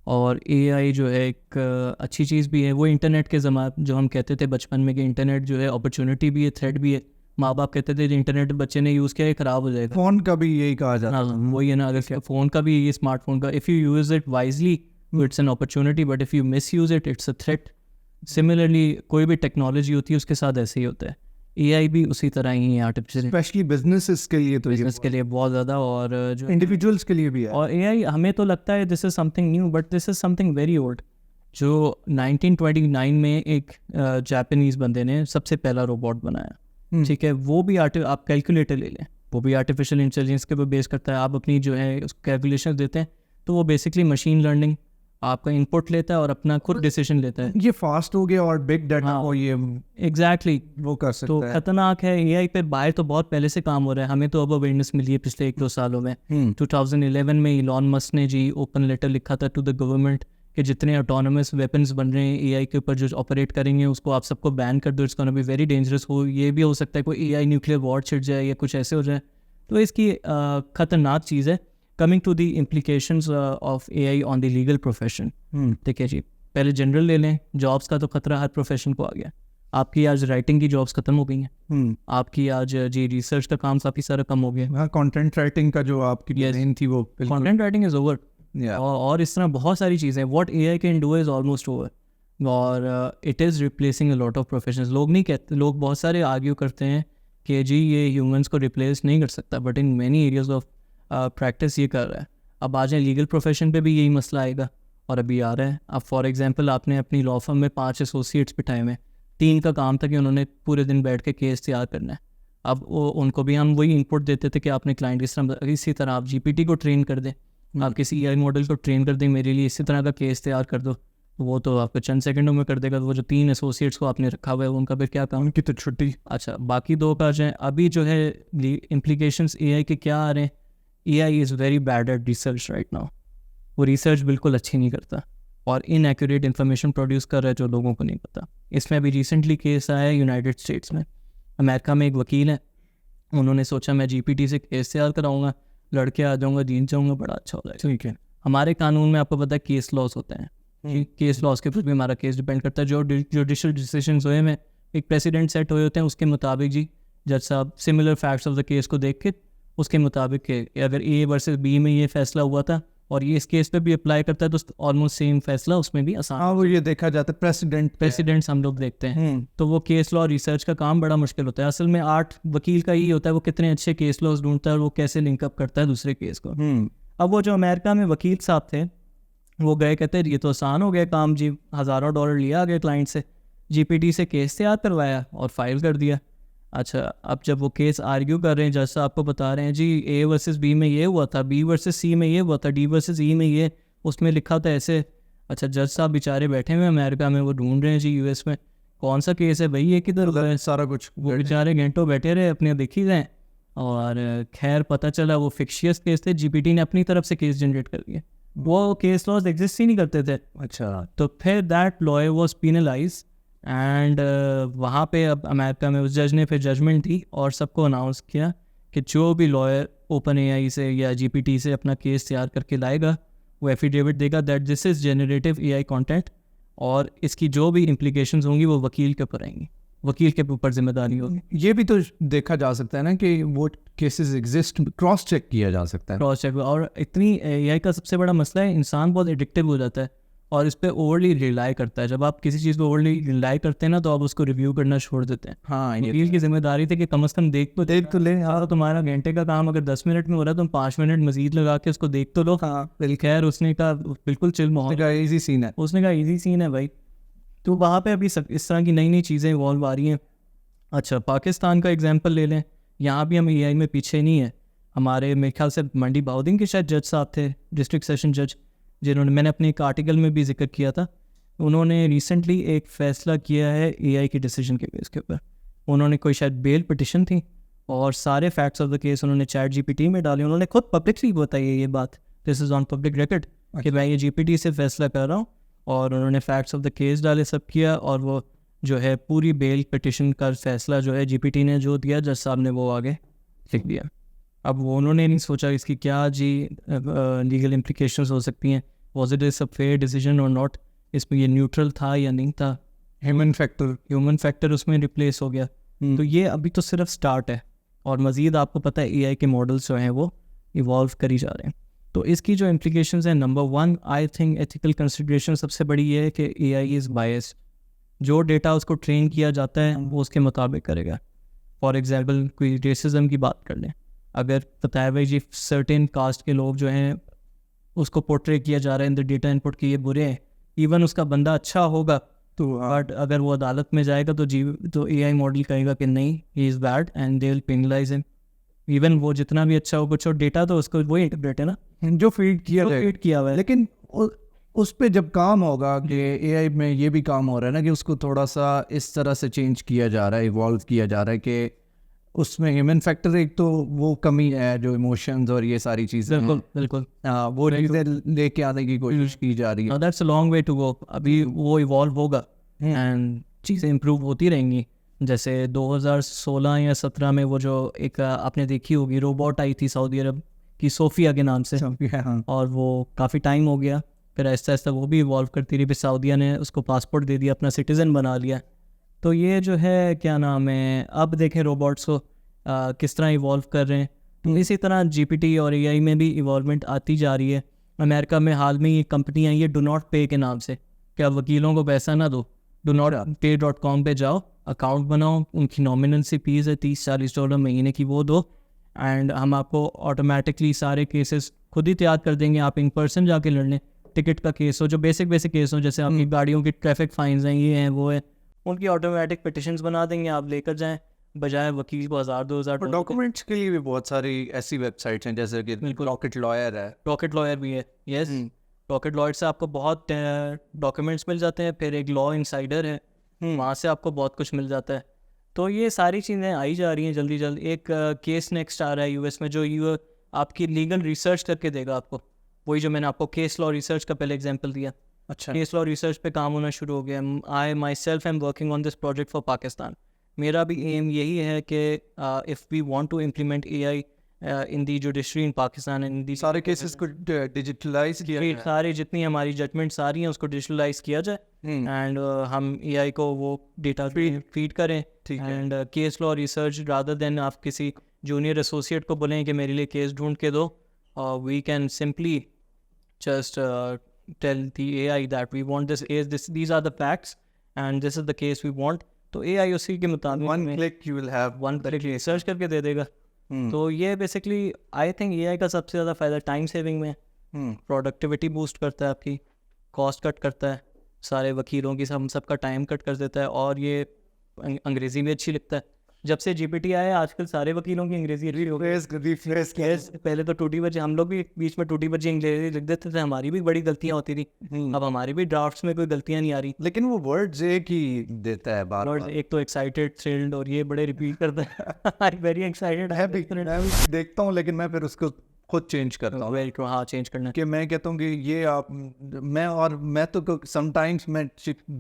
और एआई जो है एक अच्छी चीज़ भी है। वो इंटरनेट के ज़माने जो हम कहते थे बचपन में कि इंटरनेट जो है अपॉर्चुनिटी भी है, थ्रेट भी है। माँ बाप कहते थे इंटरनेट बच्चे ने यूज़ किया है ख़राब हो जाएगा। फ़ोन का भी यही कहा जाता है। हाँ वही है ना, अगर फ़ोन का भी, ये स्मार्टफोन का, if you use it wisely it's an opportunity, but if you miss use it it's a threat. Similarly कोई भी टेक्नोलॉजी होती है उसके साथ ऐसे ही होता है। एआई भी उसी तरह ही है, आर्टिफिशियल स्पेशली बिजनेसेस के लिए, तो बिजनेस के लिए बहुत ज़्यादा, और जो इंडिविजुअल्स के लिए भी है। और एआई हमें तो लगता है this is something new, but this is something very old. जो 1929 में एक जापानीज़ बंदे ने सबसे पहला रोबोट बनाया, ठीक है, वो भी आप कैलकुलेटर ले लें, वो भी आर्टिफिशियल इंटेलिजेंस के ऊपर बेस करता है। आप अपनी जो है कैलकुलेशन देते हैं तो वो बेसिकली मशीन लर्निंग आपका इनपुट लेता है और अपना खुद डिसीजन लेता है। ये फास्ट हो गया और बिग डाटा को ये एग्जैक्टली वो कर सकता तो है। खतरनाक है। एआई पे बाहर तो बहुत पहले से काम हो रहा है, हमें तो अब अवेयरनेस मिली है पिछले 1-2 सालों में। 2011 में इलॉन मस्क ने जी ओपन लेटर लिखा था टू द गवर्नमेंट कि जितने ऑटोनमस वेपन्स बन रहे हैं एआई के ऊपर जो ऑपरेट करेंगे उसको आप सबको बैन कर दो, it's gonna be very dangerous. हो ये भी हो सकता है कोई एआई न्यूक्लियर वॉर छिड़ जाए या कुछ ऐसे हो जाए, तो इसकी ख़तरनाक चीज़ है। Coming to the implications of AI on the legal profession, ठीक है जी, पहले जनरल ले लें, जॉब्स का तो खतरा हर प्रोफेशन को आ गया। आपकी आज राइटिंग की जॉब्स खत्म हो गई हैं, आपकी आज जी रिसर्च का काम काफ़ी सारा कम हो गया। हाँ, कंटेंट राइटिंग का जो आपकी डोमेन थी वो कंटेंट राइटिंग इज़ ओवर। और इस तरह बहुत सारी चीज़ें, what AI can do is almost over, और it is replacing a lot of professions. लोग नहीं कहते, लोग बहुत सारे आर्ग्यू करते हैं कि जी ये ह्यूमंस को रिप्लेस नहीं कर सकता, but in many areas of practice ये कर रहा है। अब आ जाए लीगल प्रोफेशन पे भी यही मसला आएगा और अभी आ रहा है। अब फॉर एग्जांपल आपने अपनी लॉ फर्म में 5 एसोसिएट्स बिठाए हुए, 3 का काम था कि उन्होंने पूरे दिन बैठ के केस तैयार करना है। अब उनको भी हम वही इनपुट देते थे कि आपने क्लाइंट इसी तरह आप जीपीटी को ट्रेन कर दें, आप किसी एआई मॉडल को ट्रेन कर दें मेरे लिए इसी तरह का केस तैयार कर दो, वो तो आपको चंद सेकंडों में कर देगा। तो वो जो 3 एसोसिएट्स को आपने रखा हुआ है उनका फिर क्या काम? उनकी तो छुट्टी। अच्छा, बाकी 2 का जाए। अभी जो है इम्प्लीकेशंस एआई के क्या आ रहे हैं, AI is very bad at research right now. वो रिसर्च बिल्कुल अच्छी नहीं करता और इनएक्यूरेट इन्फॉर्मेशन प्रोड्यूस कर रहा है जो लोगों को नहीं पता। इसमें अभी रिसेंटली केस आया है यूनाइटेड स्टेट्स में। अमेरिका में एक वकील है, उन्होंने सोचा मैं जीपीटी से केस तैयार कराऊंगा, लड़के आ जाऊंगा, जीत जाऊंगा, बड़ा अच्छा हो जाएगा। ठीक है। हमारे कानून में आपको पता है केस लॉस होते हैं, केस लॉस के ऊपर भी हमारा केस डिपेंड करता है। जो जुडिशल डिसीजन हुए में एक प्रेसिडेंट सेट हुए होते हैं, उसके मुताबिक जी जज साहब similar facts of the case को देख के उसके मुताबिक के अगर ए वर्सेस बी में ये फैसला हुआ था और ये इस केस पे भी अप्लाई करता है, तो ऑलमोस्ट सेम फैसला उसमें भी आसान। हाँ, वो ये देखा जाता है प्रेसिडेंट्स हम लोग देखते हैं। तो वो केस लॉ रिसर्च का काम बड़ा मुश्किल होता है। असल में आर्ट वकील का ही होता है, वो कितने अच्छे केस लॉज ढूंढता है और वो कैसे लिंकअप करता है दूसरे केस को। अब वो जो अमेरिका में वकील साहब थे, वो गए, कहते हैं ये तो आसान हो गया काम जी, हज़ारों डॉलर लिया गया क्लाइंट से, जीपीटी से केस तैयार करवाया और फाइल कर दिया। अच्छा, अब जब वो केस आर्ग्यू कर रहे हैं, जज साहब आपको बता रहे हैं जी ए वर्सेस बी में ये हुआ था, बी वर्सेस सी में ये हुआ था, डी वर्सेस ई में ये उसमें लिखा था ऐसे। अच्छा, जज साहब बेचारे बैठे हुए अमेरिका में, वो ढूंढ रहे हैं जी यूएस में कौन सा केस है भाई, ये किधर हुआ है, सारा कुछ। वो बेचारे घंटों बैठे रहे अपने देखी जाए। और खैर पता चला वो फिक्शियस केस थे, जीपीटी ने अपनी तरफ से केस जनरेट कर दिए, वो केस लॉज एग्जिस्ट ही नहीं करते थे। अच्छा, तो फिर that lawyer was penalise and वहाँ पे अब अमेरिका में उस जज ने फिर जजमेंट दी और सबको अनाउंस किया कि जो भी लॉयर ओपन एआई से या जीपीटी से अपना केस तैयार करके लाएगा, वो एफिडेविट देगा that this is generative AI content, और इसकी जो भी इम्प्लीकेशंस होंगी वो वकील के ऊपर आएंगी, वकील के ऊपर जिम्मेदारी होगी। ये भी तो देखा जा सकता है ना कि वो केसेस एग्जिस्ट, क्रॉस चेक किया जा सकता है। Cross check. और इतनी एआई का सबसे बड़ा मसला है, इंसान बहुत एडिक्टिव हो जाता है और इस पर ओवरली रिलाई करता है। जब आप किसी चीज़ को ओवरली रिलाई करते हैं ना, तो आप उसको रिव्यू करना छोड़ देते हैं। हाँ, वकील की जिम्मेदारी थी कि कम से कम देख तो ले यार, तुम्हारा घंटे का काम अगर 10 मिनट में हो रहा है, तुम 5 मिनट मजीद लगा के उसको देख तो लो। हाँ, खैर उसने कहा बिल्कुल चिल माहौल, इजी सीन है। उसने कहा ईजी सीन है भाई। तो वहाँ पे अभी इस तरह की नई नई चीज़ें इवॉल्व आ रही हैं। अच्छा, पाकिस्तान का एग्जांपल ले लें, यहाँ भी हम एआई में पीछे नहीं है। हमारे मेरे ख्याल से मंडी बहाउद्दीन के शायद जज साहब थे, डिस्ट्रिक्ट सेशन जज, जिन्होंने, मैंने अपने एक आर्टिकल में भी जिक्र किया था, उन्होंने रिसेंटली एक फ़ैसला किया है एआई के डिसीजन के बेस के ऊपर। उन्होंने कोई शायद बेल पिटिशन थी और सारे फैक्ट्स ऑफ द केस उन्होंने चैट जीपीटी में डाले। उन्होंने खुद पब्लिकली बताई ये बात, this is on public record, कि मैं ये जीपीटी से फैसला कर रहा हूँ, और उन्होंने फैक्ट्स ऑफ द केस डाले, सब किया, और वो जो है पूरी बेल पिटिशन का फैसला जो है जीपीटी ने जो दिया, जज साहब ने वो आगे लिख दिया। अब वो उन्होंने नहीं सोचा इसकी क्या जी लीगल इम्प्लीकेशंस हो सकती हैं, was it is a fair decision और नॉट, इसमें ये न्यूट्रल था या नहीं था, ह्यूमन फैक्टर उसमें रिप्लेस हो गया। तो ये अभी तो सिर्फ स्टार्ट है और मज़ीद आपको पता है एआई के मॉडल्स जो हैं वो इवॉल्व करी जा रहे हैं। तो इसकी जो इम्प्लीकेशंस हैं, number 1 I think ethical consideration सबसे बड़ी ये है कि एआई इज़ बायस्ड। जो डेटा उसको ट्रेन किया जाता है वो उसके मुताबिक करेगा। फॉर एग्जांपल कोई रेसिज्म की बात कर लें, अगर बताया भाई जी सर्टेन कास्ट के लोग जो हैं उसको पोर्ट्रे किया जा रहा है इन द डेटा इनपुट कि ये बुरे हैं, इवन उसका बंदा अच्छा होगा तो, बट अगर वो अदालत में जाएगा तो एआई मॉडल कहेगा कि नहीं he is bad and they will penalise him, even वो जितना भी अच्छा हो कुछ हो, डेटा तो उसको वही इंटरप्रेट है ना जो फीड किया हुआ है। लेकिन उस पे जब काम होगा कि एआई में ये भी काम हो रहा है ना कि उसको थोड़ा सा इस तरह से चेंज किया जा रहा है, इवॉल्व किया जा रहा है कि उसमें ह्यूमन फैक्टर एक तो वो कमी है, जो इमोशंस और ये सारी चीज़ें, बिल्कुल वो चीज़ें लेके आने की कोशिश की जा रही है। That's a long way to go. अभी वो इवॉल्व होगा एंड चीज़ें इम्प्रूव होती रहेंगी। जैसे 2016 या 17 में वो जो एक आपने देखी होगी रोबोट आई थी सऊदी अरब की, सोफिया के नाम से, और वो काफ़ी टाइम हो गया, फिर आहिस्ता आहिस्ता वो भी इवॉल्व करती रही, फिर सऊदीया ने उसको पासपोर्ट दे दिया, अपना सिटीज़न बना लिया। तो ये जो है क्या नाम है, अब देखें रोबोट्स को किस तरह इवॉल्व कर रहे हैं। तो इसी तरह जीपीटी और एआई में भी इवॉल्वमेंट आती जा रही है। अमेरिका में हाल में ये कंपनी आई है डू नॉट पे के नाम से, क्या वकीलों को पैसा ना दो, डू नॉट पे.com पे जाओ, अकाउंट बनाओ, उनकी नॉमिनल सी फीस है $30-40 महीने की, वो दो, एंड हम आपको ऑटोमेटिकली सारे केसेस खुद ही तैयार कर देंगे। आप इन पर्सन जाके लड़ लें, टिकट का केस हो, जो बेसिक केस हो, जैसे आपकी गाड़ियों की ट्रैफिक फाइन्स हैं, ये हैं वो है, उनकी ऑटोमेटिक पिटिशंस बना देंगे, आप लेकर जाएं, बजाय वकील को $1000-2000। डॉक्यूमेंट्स के लिए भी बहुत सारी ऐसी वेबसाइट्स हैं, जैसे कि रॉकेट लॉयर है, रॉकेट लॉयर भी है, यस, रॉकेट लॉयर से आपको बहुत डॉक्यूमेंट्स मिल जाते हैं। फिर एक लॉ इनसाइडर है, वहाँ से आपको बहुत कुछ मिल जाता है। तो ये सारी चीज़ें आई जा रही हैं जल्दी जल्दी। एक केस नेक्स्ट आ रहा है यूएस में, जो आपकी लीगल रिसर्च करके देगा आपको, वही जो मैंने आपको केस लॉ रिसर्च का पहले एग्जांपल दिया। अच्छा, केस लॉ रिसर्च पे काम होना शुरू हो गया। I myself am working on this project for Pakistan. मेरा भी एम यही है कि if we want to implement AI in the judiciary in Pakistan, in the सारे केसेस को डिजिटलाइज किया जाए, सारी जितनी हमारी जजमेंट्स आ रही हैं उसको डिजिटलाइज किया जाए, एंड हम एआई को वो डेटा फीड करें, and case law research rather than आप किसी जूनियर एसोसिएट को बोलें कि मेरे लिए केस ढूंढ के दो, we can simply just tell the AI that we want this case, these are the facts and this is the case we want, तो AI उसी के मुताबिक One click you will have one click research करके दे देगा। तो ये basically I think AI का सबसे ज़्यादा फ़ायदा टाइम सेविंग में, प्रोडक्टिविटी बूस्ट करता है, आपकी कॉस्ट कट करता है, सारे वकीलों की हम सबका टाइम कट कर देता है, और ये अंग्रेज़ी में अच्छी लिखता है। जब से GPT आया आजकल सारे वकीलों की अंग्रेज़ी अच्छी हो गई। पहले तो टूटी बची, हम लोग भी बीच में टूटी बची अंग्रेज़ी लिख देते थे, हमारी भी बड़ी गलतियाँ होती थी। अब हमारी भी ड्राफ्ट्स में कोई गलतियाँ नहीं आ रही, लेकिन वो वर्ड्स एक ही देता है बार वर्ड्स एक तो एक्साइटेड, थ्रिल्ड, और ये बड़े रिपीट करता है। I very excited, happy. मैं देखता हूँ लेकिन मैं फिर उसको खुद चेंज करता हूँ। वेरी ट्रू, हाँ चेंज करना कि मैं कहता हूँ कि ये आप मैं तो समटाइम्स मैं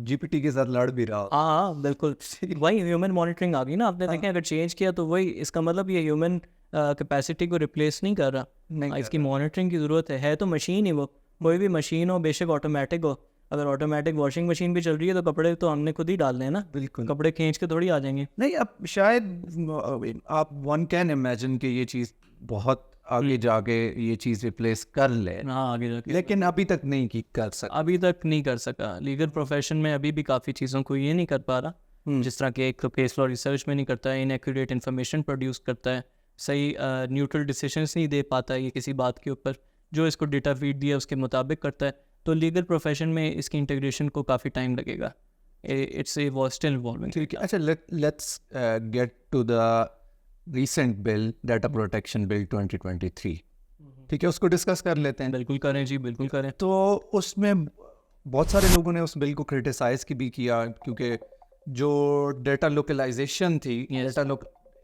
GPT के साथ लड़ भी रहा हूँ। हाँ बिल्कुल, वही ह्यूमन मॉनिटरिंग आ गई ना, आपने देखें अगर चेंज किया तो वही, इसका मतलब ये ह्यूमन कैपेसिटी को रिप्लेस नहीं कर रहा, इसकी मॉनिटरिंग की ज़रूरत है तो मशीन ही वो, कोई भी मशीन हो, बेशक ऑटोमेटिक हो। अगर ऑटोमेटिक वॉशिंग मशीन भी चल रही है तो कपड़े तो हमने खुद ही डालने हैं ना, बिल्कुल, कपड़े खींच के थोड़ी आ जाएंगे। नहीं अब शायद आप वन कैन इमेजिन कि ये चीज़ बहुत आगे जाके ये चीज़ रिप्लेस कर ले, हाँ आगे जाके, लेकिन अभी तक नहीं की कर सकता। अभी तक नहीं कर सका। लीगल प्रोफेशन में अभी भी काफ़ी चीज़ों को ये नहीं कर पा रहा, जिस तरह के एक केस लॉ रिसर्च में नहीं करता है, इनएक्यूरेट इन्फॉर्मेशन प्रोड्यूस करता है, सही न्यूट्रल डिसीजंस नहीं दे पाता है ये किसी बात के ऊपर, जो इसको डेटा फीड दिया उसके मुताबिक करता है। तो लीगल प्रोफेशन में इसकी इंटीग्रेशन को काफ़ी टाइम लगेगा, इट्स स्टिल इवॉल्विंग। ठीक है, अच्छा let's get to the recent bill, data protection bill 2023, ठीक है, उसको डिस्कस कर लेते हैं। बिल्कुल करें जी, बिल्कुल करें। तो उसमें बहुत सारे लोगों ने उस बिल को क्रिटिसाइज़ की भी किया, क्योंकि जो डेटा लोकलाइजेशन थी, डेटा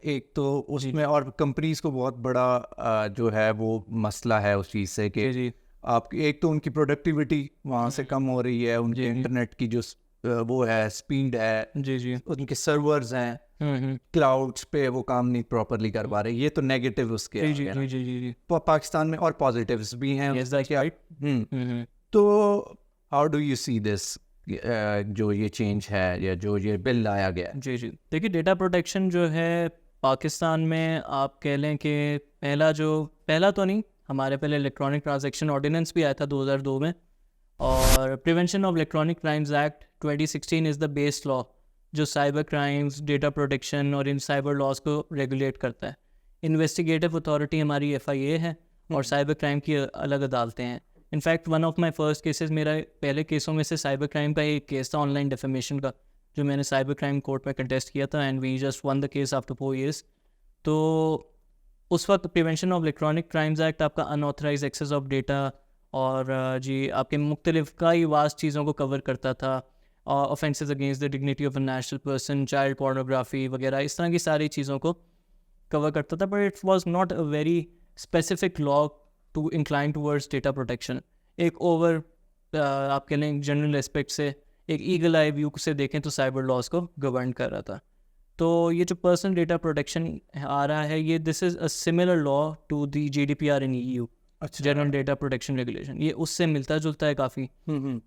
एक तो उसमें, और कंपनीज को बहुत बड़ा जो है वो मसला है उस चीज़ से कि जी आप एक तो उनकी प्रोडक्टिविटी वहाँ से कम हो रही है, उनके इंटरनेट की जो वो है स्पीड है, जी उनके सर्वर्स हैं क्लाउड्स पे, वो काम नहीं प्रॉपरली कर पा रहे। ये तो नेगेटिव उसके जी जी जी जी जी पाकिस्तान में, और पॉजिटिव्स भी हैं। Yes, that's right. तो how do you see this, जो ये चेंज है या जो ये बिल लाया गया है? जी जी, देखिए डेटा प्रोटेक्शन जो है पाकिस्तान में, आप कह लें कि पहला तो नहीं, हमारे पहले इलेक्ट्रॉनिक ट्रांजैक्शन ऑर्डिनेंस भी आया था 2002 में, और prevention of electronic crimes act 2016 is the base law जो साइबर क्राइम्स, डेटा प्रोटेक्शन और इन साइबर लॉज को रेगुलेट करता है। इन्वेस्टिगेटिव अथॉरिटी हमारी FIA है, और साइबर क्राइम की अलग अदालतें हैं। In fact one of my first cases, मेरा पहले केसों में से साइबर क्राइम का एक केस था, ऑनलाइन डिफेमेशन का, जो मैंने साइबर क्राइम कोर्ट में कंटेस्ट किया था, and we just won the case after 4 years। तो उस वक्त prevention of electronic crimes act आपका अनऑथराइज एक्सेस ऑफ डेटा और जी आपके मुख्तलिफ कई वास्ट चीज़ों को कवर करता था, offences against the dignity of a national person, child pornography वगैरह, इस तरह की सारी चीज़ों को कवर करता था। But it was not a very specific law to incline towards data protection. एक ओवर आप कह लें जनरल एस्पेक्ट से, एक ईगल आई व्यू से देखें तो साइबर लॉज को गवर्न कर रहा था। तो ये जो पर्सनल डेटा प्रोटेक्शन आ रहा है, ये this is a similar law to the GDPR in EU, general data protection regulation. ये उससे मिलता जुलता है काफ़ी,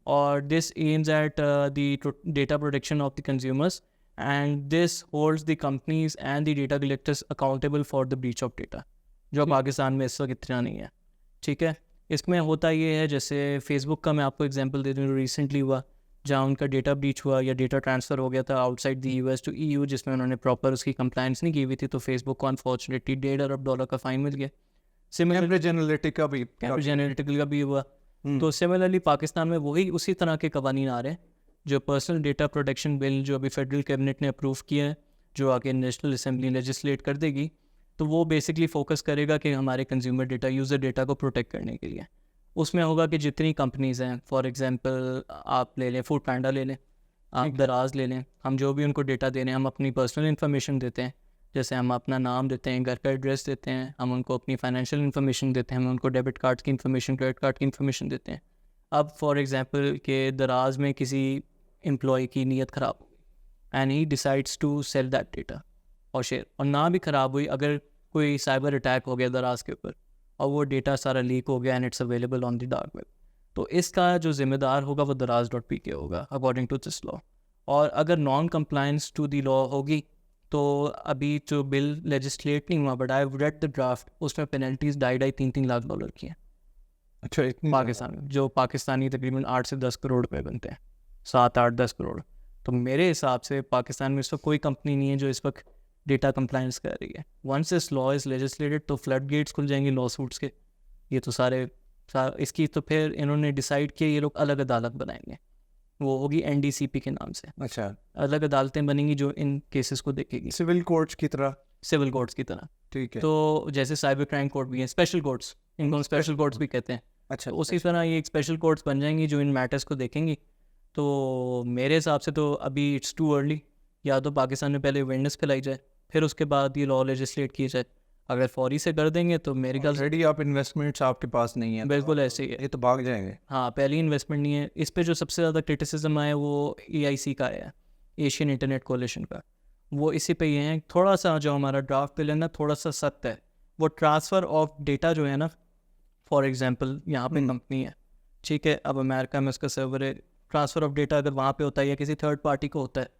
और this aims at the data protection of the consumers, and this holds the companies and the data collectors accountable for the breach of data, जो पाकिस्तान में इस वक्त इतना नहीं है। ठीक है, इसमें होता ये है, जैसे फेसबुक का मैं आपको एग्जांपल दे दूँ, रिसेंटली हुआ जहाँ उनका डेटा ब्रीच हुआ या डेटा ट्रांसफ़र हो गया था outside the US to EU, जिसमें उन्होंने प्रॉपर उसकी कंप्लाइंस नहीं की हुई थी, तो फेसबुक को अनफॉर्चुनेटली $1.5 अरब का फ़ाइन मिल गया। कैम्ब्रिज एनालिटिका भी, कैम्ब्रिज एनालिटिका का भी हुआ। तो सिमिलरली पाकिस्तान में वही उसी तरह के कवानीन आ रहे हैं, जो पर्सनल डेटा प्रोटेक्शन बिल जो अभी फेडरल कैबिनेट ने अप्रूव किया है, जो आगे नेशनल असेंबली लेजिस्लेट कर देगी, तो वो बेसिकली फोकस करेगा कि हमारे कंज्यूमर डेटा, यूज़र डेटा को प्रोटेक्ट करने के लिए। उसमें होगा कि जितनी कंपनीज़ हैं, फॉर एग्जांपल आप ले लें फूड पैंडा ले लें, आप दराज ले लें, हम जो भी उनको डेटा दे रहे हैं, हम अपनी पर्सनल इन्फॉर्मेशन देते हैं, जैसे हम अपना नाम देते हैं, घर का एड्रेस देते हैं, हम उनको अपनी फाइनेंशियल इन्फॉर्मेशन देते हैं, हम उनको डेबिट कार्ड की इन्फॉर्मेशन, क्रेडिट कार्ड की इन्फॉर्मेशन देते हैं। अब फॉर एग्जांपल के दराज में किसी एम्प्लॉय की नीयत ख़राब हो गई and he decides to sell that data और शेयर, और ना भी ख़राब हुई, अगर कोई साइबर अटैक हो गया दराज के ऊपर और वो डेटा सारा लीक हो गया and it's available on the dark web, तो इसका जो ज़िम्मेदार होगा वो दराज.pk होगा अकॉर्डिंग टू दिस लॉ। और अगर non compliance to the law होगी, तो अभी जो बिल लेजिस्लेट नहीं हुआ, but I have read the draft, उसमें पेनल्टीज $2.5-3 लाख की हैं अच्छा, इतनी पाकिस्तान में, जो पाकिस्तानी तकरीबन 8 से 10 करोड़ रुपए बनते हैं, 7, 8, 10 करोड़। तो मेरे हिसाब से पाकिस्तान में इस वक्त कोई कंपनी नहीं है जो इस वक्त डेटा कंप्लायंस कर रही है। Once this law is legislated तो फ्लड गेट्स खुल जाएंगे लॉ सूट्स के। ये तो इसकी तो फिर इन्होंने डिसाइड किया ये लोग अलग अदालत बनाएंगे, वो होगी NDCP के नाम से। अच्छा, अलग अदालतें बनेंगी जो इन केसेस को देखेगी, सिविल कोर्ट्स की तरह। सिविल कोर्ट्स की तरह। ठीक है। तो जैसे साइबर क्राइम कोर्ट भी है, स्पेशल कोर्ट्स, इनको हम स्पेशल कोर्ट्स भी कहते हैं। अच्छा, तो उसी तरह ये एक स्पेशल कोर्ट्स बन जाएंगी जो इन मैटर्स को देखेंगी। तो मेरे हिसाब से तो अभी इट्स टू अर्ली। या तो पाकिस्तान में पहले अवेयरनेस फैलाई जाए, फिर उसके बाद ये लॉ लेजिस्लेट किया जाए। अगर फौरी से कर देंगे तो मेरे ख्याल से ऑलरेडी आप इन्वेस्टमेंट्स आपके पास नहीं है, बिल्कुल ऐसे ही है। ये तो भाग जाएंगे। हाँ, पहली इन्वेस्टमेंट नहीं है। इस पे जो सबसे ज़्यादा क्रिटिसिज्म आया वो AIC का आया, एशियन इंटरनेट कोalition का। वो इसी पे ये है, थोड़ा सा जो हमारा ड्राफ्ट बिल है ना, थोड़ा सा सख्त है। वो ट्रांसफ़र ऑफ डेटा जो है ना, फॉर एग्जांपल यहाँ पे कंपनी है, ठीक है, अब अमेरिका में उसका सर्वर है, ट्रांसफ़र ऑफ डेटा अगर वहाँ पे होता है या किसी थर्ड पार्टी को होता है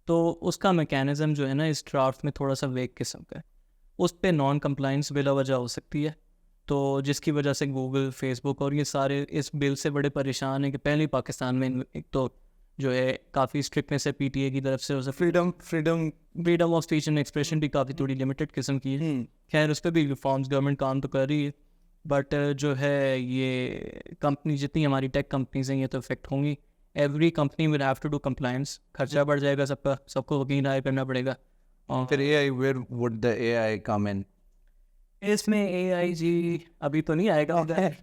तो उसका मैकेनिज़्म जो है ना इस ड्राफ्ट में थोड़ा सा वेग किस्म का है। उस पर नॉन कंप्लाइंस बिला वजह हो सकती है, तो जिसकी वजह से गूगल, फेसबुक और ये सारे इस बिल से बड़े परेशान हैं कि पहले ही पाकिस्तान में एक तो जो है काफ़ी स्ट्रिक्टनेस है PTA की तरफ से, freedom of speech and expression भी काफ़ी थोड़ी लिमिटेड किस्म की है। खैर उस पर भी रिफॉर्म्स गवर्नमेंट काम तो कर रही है, बट जो है ये कंपनी जितनी हमारी टेक कंपनीज हैं ये तो इफेक्ट होंगी। Every company will have to do compliance, खर्चा बढ़ जाएगा सबका, सबको वकील हायर करना पड़ेगा। और फिर AI, where would the AI come in? इसमें AI जी अभी तो नहीं आएगा उधर।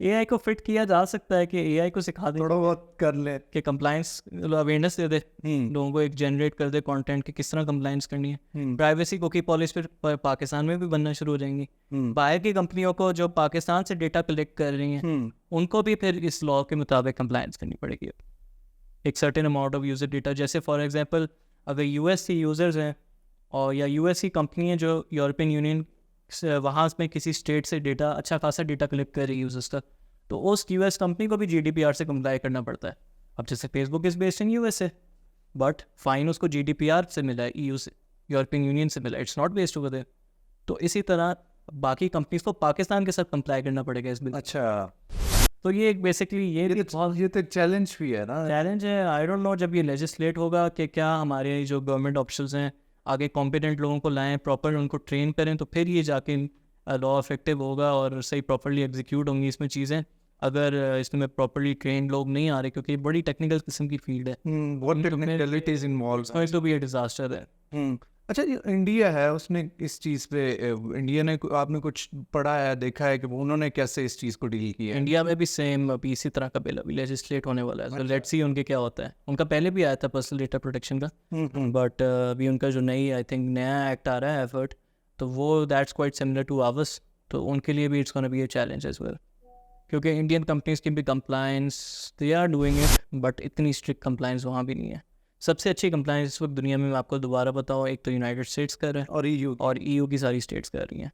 AI को फिट किया जा सकता है कि AI को सिखा दे, थोड़ा बहुत कर ले कि कंप्लायंस अवेयरनेस दे दे लोगों को, एक जनरेट कर दे कंटेंट कि किस तरह कंप्लायंस करनी है। प्राइवेसी कुकी पॉलिसी फिर पाकिस्तान में भी बनना शुरू हो जाएंगी। बाहर की कंपनियों को जो पाकिस्तान से डेटा कलेक्ट कर रही हैं उनको भी फिर इस लॉ के मुताबिक कंप्लायंस करनी पड़ेगी। एक certain amount of user data, जैसे फॉर एग्जांपल अगर US की यूज़र्स हैं और या US की कंपनी है जो यूरोपियन यूनियन वहाँ में किसी स्टेट से डेटा, अच्छा खासा डेटा कलेक्ट कर रही है यूज़र्स का, तो उस US कंपनी को भी GDPR से कंप्लाई करना पड़ता है। अब जैसे Facebook is based in USA, but fine उसको GDPR से मिला है, EU से, यूरोपियन यूनियन से मिला, it's not based over there. तो इसी तरह बाकी कंपनीज को पाकिस्तान के साथ कंप्लाई करना पड़ेगा इस बिल। अच्छा, तो ये एक बेसिकली ये तो चैलेंज भी है ना। चैलेंज है। आई डोंट नो जब ये लेजिस्लेट होगा कि क्या हमारे जो गवर्नमेंट ऑफिसर्स हैं आगे कॉम्पिटेंट लोगों को लाएं, प्रॉपर उनको ट्रेन करें, तो फिर ये जाके लॉ इफेक्टिव होगा और सही प्रॉपरली एग्जीक्यूट होंगी इसमें चीज़ें। अगर इसमें प्रॉपरली ट्रेन लोग नहीं आ रहे, क्योंकि बड़ी टेक्निकल किस्म की फील्ड है, बहुत टेक्निकलिटीज इन्वॉल्व, तो भी ये डिजास्टर है। अच्छा, ये इंडिया है, उसने इस चीज़ पे इंडिया ने आपने कुछ पढ़ा है, देखा है कि उन्होंने कैसे इस चीज़ को डील किया है? इंडिया में भी सेम अभी इसी तरह का बिल अभी लेजिस्लेट होने वाला है, तो लेट्स सी उनके क्या होता है। उनका पहले भी आया था पर्सनल डेटा प्रोटेक्शन का, बट अभी उनका जो नई आई थिंक नया एक्ट आ रहा है एफर्ट, तो वो that's quite similar to ours, तो उनके लिए भी it's gonna be a challenge as well, क्योंकि इंडियन कंपनीज की भी compliance they are doing it, but इतनी स्ट्रिक्ट कंप्लायंस वहाँ भी नहीं है। सबसे अच्छी कंप्लायंस इस वक्त दुनिया में मैं आपको दोबारा बताऊँ, एक तो यूनाइटेड स्टेट्स कर रहा है और EU की सारी स्टेट्स कर रही हैं।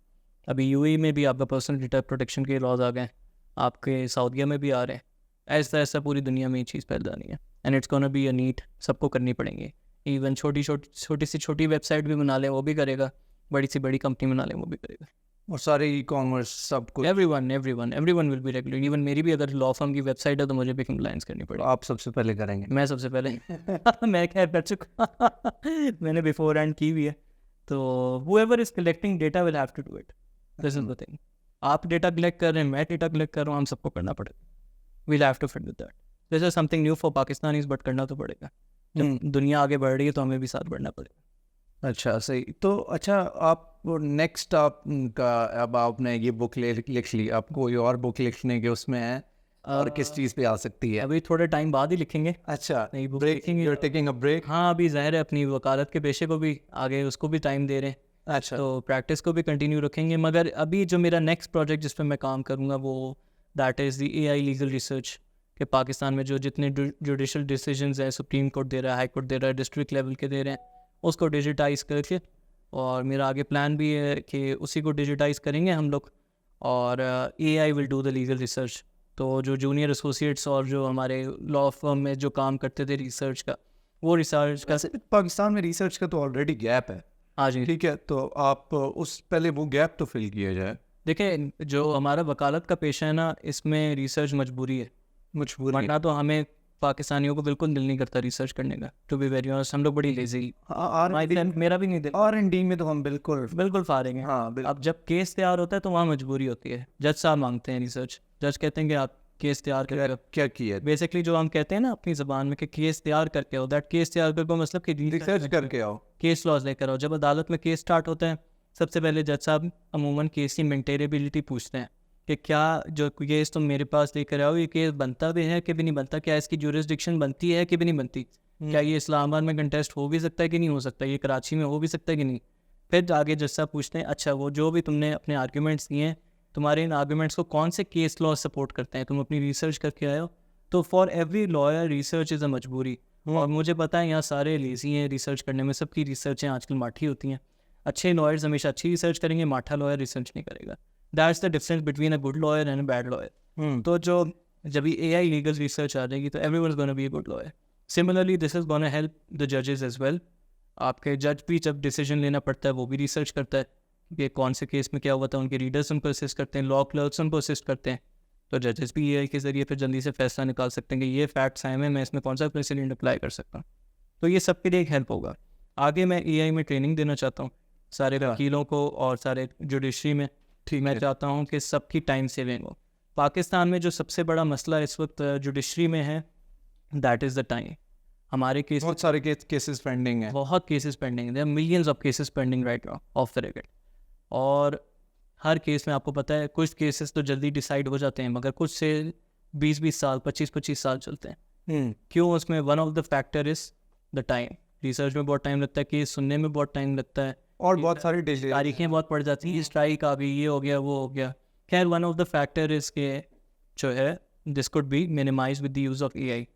अभी UAE में भी आपका पर्सनल डेटा प्रोटेक्शन के लॉज आ गए, आपके सऊदीया में भी आ रहे हैं। ऐसा ऐसा पूरी दुनिया में ये चीज़ फैल जानी है, and it's gonna be a need, सबको करनी पड़ेंगे। इवन छोटी वेबसाइट भी बना लें वो भी करेगा, बड़ी सी बड़ी कंपनी बना लें वो भी करेगा, और सारे ई-कॉमर्स सब कुछ। Everyone will be regulated. Even मेरी भी अगर लॉ फर्म की वेबसाइट है तो मुझे भी कंप्लायंस करनी पड़ेगी। आप सबसे पहले करेंगे? मैं सबसे पहले मैं खैर कर चुका मैंने बिफोर हैंड की भी है। तो whoever is collecting data will have to do it. This is the thing. आप डेटा कलेक्ट कर रहे हैं, मैं डेटा कलेक्ट कर रहा हूँ, हम सबको करना पड़ेगा। We'll have to fit with that. This is something new for Pakistanis, but करना तो पड़ेगा। जब दुनिया आगे बढ़ रही है तो हमें भी साथ बढ़ना पड़ेगा। अच्छा, सही। तो अच्छा, आप नेक्स्ट आपका, अब आपने ये बुक लिख ली, आप कोई और बुक लिखने के उसमें है और किस चीज़ पे आ सकती है? अभी थोड़े टाइम बाद ही लिखेंगे। अच्छा, नई बुक ब्रेक, लिखेंगे। You are taking a break? हाँ, अभी ज़ाहिर है अपनी वकालत के पेशे को भी आगे उसको भी टाइम दे रहे हैं, अच्छा, तो प्रैक्टिस को भी कंटिन्यू रखेंगे। मगर अभी जो मेरा नेक्स्ट प्रोजेक्ट जिस पर मैं काम करूँगा वो that is the AI legal research, कि पाकिस्तान में जो जितने जुडिशल डिसीजंस हैं, सुप्रीम कोर्ट दे रहा है, हाई कोर्ट दे रहा है, डिस्ट्रिक्ट लेवल के दे रहे हैं, उसको डिजिटाइज़ करके, और मेरा आगे प्लान भी है कि उसी को डिजिटाइज़ करेंगे हम लोग, और AI will do the legal research. तो जो जूनियर एसोसिएट्स और जो हमारे लॉ फर्म में जो काम करते थे रिसर्च का, वो रिसर्च का पाकिस्तान में रिसर्च का तो ऑलरेडी गैप है। हाँ जी, ठीक है, तो आप उस पहले वो गैप तो फिल किया जाए। देखिए जो हमारा वकालत का पेशा है ना, इसमें रिसर्च मजबूरी है, वरना तो हमें पाकिस्तानियों को बिल्कुल दिल नहीं करता रिसर्च करने का। टू बी वेरी ऑनेस्ट, हम लोग बड़ी लेजी, मेरा भी नहीं दिल। R&D में तो हम बिल्कुल फारिग हैं। हाँ बिल्कुल। अब जब केस तैयार होता है तो वहाँ मजबूरी होती है, जज साहब मांगते हैं रिसर्च, जज कहते हैं कि आप केस तैयार करके, क्या किया बेसिकली जो हम कहते हैं ना अपनी ज़बान में कि केस तैयार करके आओ, दैट केस तैयार करके मतलब कि रिसर्च करके आओ, केस लॉज लेकर आओ। जब अदालत में केस स्टार्ट होता है, सबसे पहले जज साहब अमूमन केस की मेंटेनेबिलिटी पूछते हैं कि क्या जो केस तुम मेरे पास लेकर आओ, ये केस बनता भी है कि भी नहीं बनता, क्या इसकी ज्यूरिसडिक्शन बनती है कि भी नहीं बनती, क्या ये इस्लामाबाद में कंटेस्ट हो भी सकता है कि नहीं हो सकता, ये कराची में हो भी सकता है कि नहीं। फिर आगे जज साहब पूछते हैं, अच्छा वो जो भी तुमने अपने आर्ग्यूमेंट्स दिए हैं, तुम्हारे इन आर्ग्यूमेंट्स को कौन से केस लॉ सपोर्ट करते हैं, तुम अपनी रिसर्च करके आए हो। तो for every lawyer research is a मजबूरी। और मुझे पता है यहाँ सारे लेजी हैं रिसर्च करने में, सबकी रिसर्चें आजकल माठी होती हैं। अच्छे लॉयर्स हमेशा अच्छी रिसर्च करेंगे, माठा लॉयर रिसर्च नहीं करेगा। That's the difference between a good lawyer and a bad lawyer. तो जो जब ये AI लीगल रिसर्च आ जाएगी तो everyone is gonna be a good lawyer. Similarly this is gonna help the जजेस एज वेल। आपके जज भी जब डिसीजन लेना पड़ता है वो भी रिसर्च करता है कि कौन से केस में क्या हुआ था, उनके रीडर्स उनको असिस्ट करते हैं, लॉ क्लर्क्स उनको असिस्ट करते हैं। तो जजेस भी AI के ज़रिए फिर जल्दी से फैसला निकाल सकते हैं कि ये फैक्ट्स आए हैं, मैं इसमें कौन सा प्रेसिडेंट अप्लाई कर सकता हूँ। तो ये सबके लिए एक हेल्प होगा। आगे मैं AI में ट्रेनिंग देना चाहता हूँ सारे वकीलों को और सारे जुडिशरी में। ठीक, मैं चाहता हूँ कि सबकी टाइम सेविंग हो। पाकिस्तान में जो सबसे बड़ा मसला इस वक्त जुडिशरी में है, दैट इज़ द टाइम। हमारे केस बहुत सारे केसेस पेंडिंग है, बहुत केसेस पेंडिंग है, millions of cases pending right now of the record. और हर केस में आपको पता है कुछ केसेस तो जल्दी डिसाइड हो जाते हैं, मगर कुछ से 20-20 साल 25-25 साल चलते हैं। क्यों? उसमें one of the factor is the time. Research में बहुत टाइम लगता है, केस सुनने में बहुत टाइम लगता है, और बहुत सारी तारीखें बहुत पड़ जाती हैं, स्ट्राइक आ गई, ये हो गया वो हो गया। खैर one of the factor is के जो है this could be minimise with the use of AI।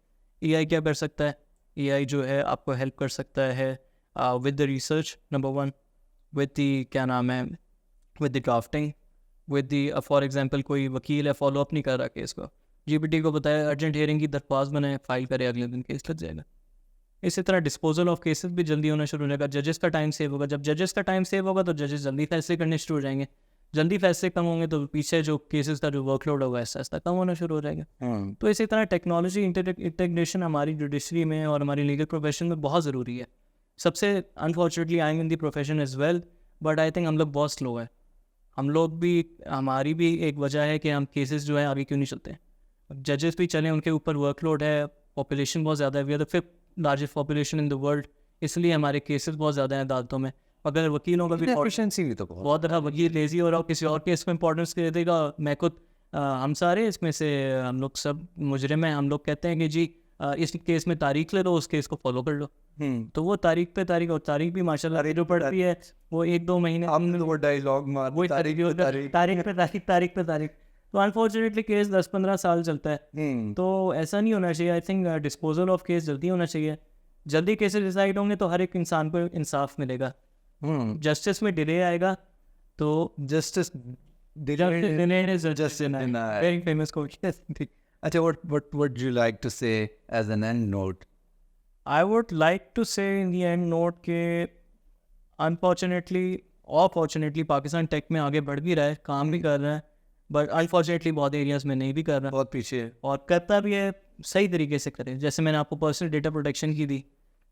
AI क्या कर सकता है? AI जो है आपको हेल्प कर सकता है with the research number 1, with the क्या नाम है, with the drafting, with the for example कोई वकील है फॉलो अप नहीं कर रहा केस को, GPT को बताया अर्जेंट हियरिंग की दरख्वास्त बनाए, फाइल करे, अगले दिन केस लग जाएगा। इसी तरह डिस्पोजल ऑफ केसेस भी जल्दी होना शुरू हो जाएगा, जजेस का टाइम सेव होगा। जब जजेस का टाइम सेव होगा तो जजेस जल्दी फैसले करने शुरू हो जाएंगे, जल्दी फैसले कम होंगे तो पीछे जो केसेस का जो वर्कलोड होगा ऐसा कम होना शुरू हो जाएगा। तो इसी तरह टेक्नोलॉजी इंटीग्रेशन हमारी जुडिशरी में और हमारी लीगल प्रोफेशन में बहुत ज़रूरी है। सबसे unfortunately I am in the profession as well, but I think हम लोग बहुत स्लो है। हम लोग भी, हमारी भी एक वजह है कि हम केसेस जो है आगे क्यों नहीं चलते हैं। जजेस भी चलें, उनके ऊपर वर्कलोड है, पॉपुलेशन बहुत ज़्यादा है, we are the 5th largest population in the world, इसलिए हमारे केसेस बहुत ज़्यादा हैं अदालतों में। अगर वकीलों का भी एफिशिएंसी भी तो बहुत ज़्यादा, वकील लेजी हो रहा हो, किसी और केस में इंपॉर्टेंस दे देगा। मैं खुद हम सारे इसमें से हम लोग सब मुजरिम हैं, हम लोग कहते हैं कि जी इस केस में तारीख ले लो, उस केस को फॉलो कर लो। तो वो तारीख पे तारीख, और तारीख भी माशाल्लाह जो पड़ती है वो 1-2 महीने, आपने तो वो डायलॉग मार, वही तारीख पे तारीख। तो अनफॉर्चुनेटली केस 10-15 साल चलता है। तो ऐसा नहीं होना चाहिए। I think disposal of case जल्दी होना चाहिए। जल्दी केसेस डिसाइड होंगे तो हर एक इंसान को इंसाफ मिलेगा। जस्टिस में डिले आएगा तो जस्टिस वेरी फेमस कोट। अच्छा, what you like to say as an end note? I would like to say in the end note के अनफॉर्चुनेटली और फॉर्चुनेटली पाकिस्तान टेक में आगे बढ़ भी रहा है, काम भी कर रहा है, बट अनफॉर्चुनेटली बहुत एरियाज़ में नहीं भी कर रहा, बहुत पीछे है, और करता भी है सही तरीके से करें। जैसे मैंने आपको पर्सनल डेटा प्रोटेक्शन की दी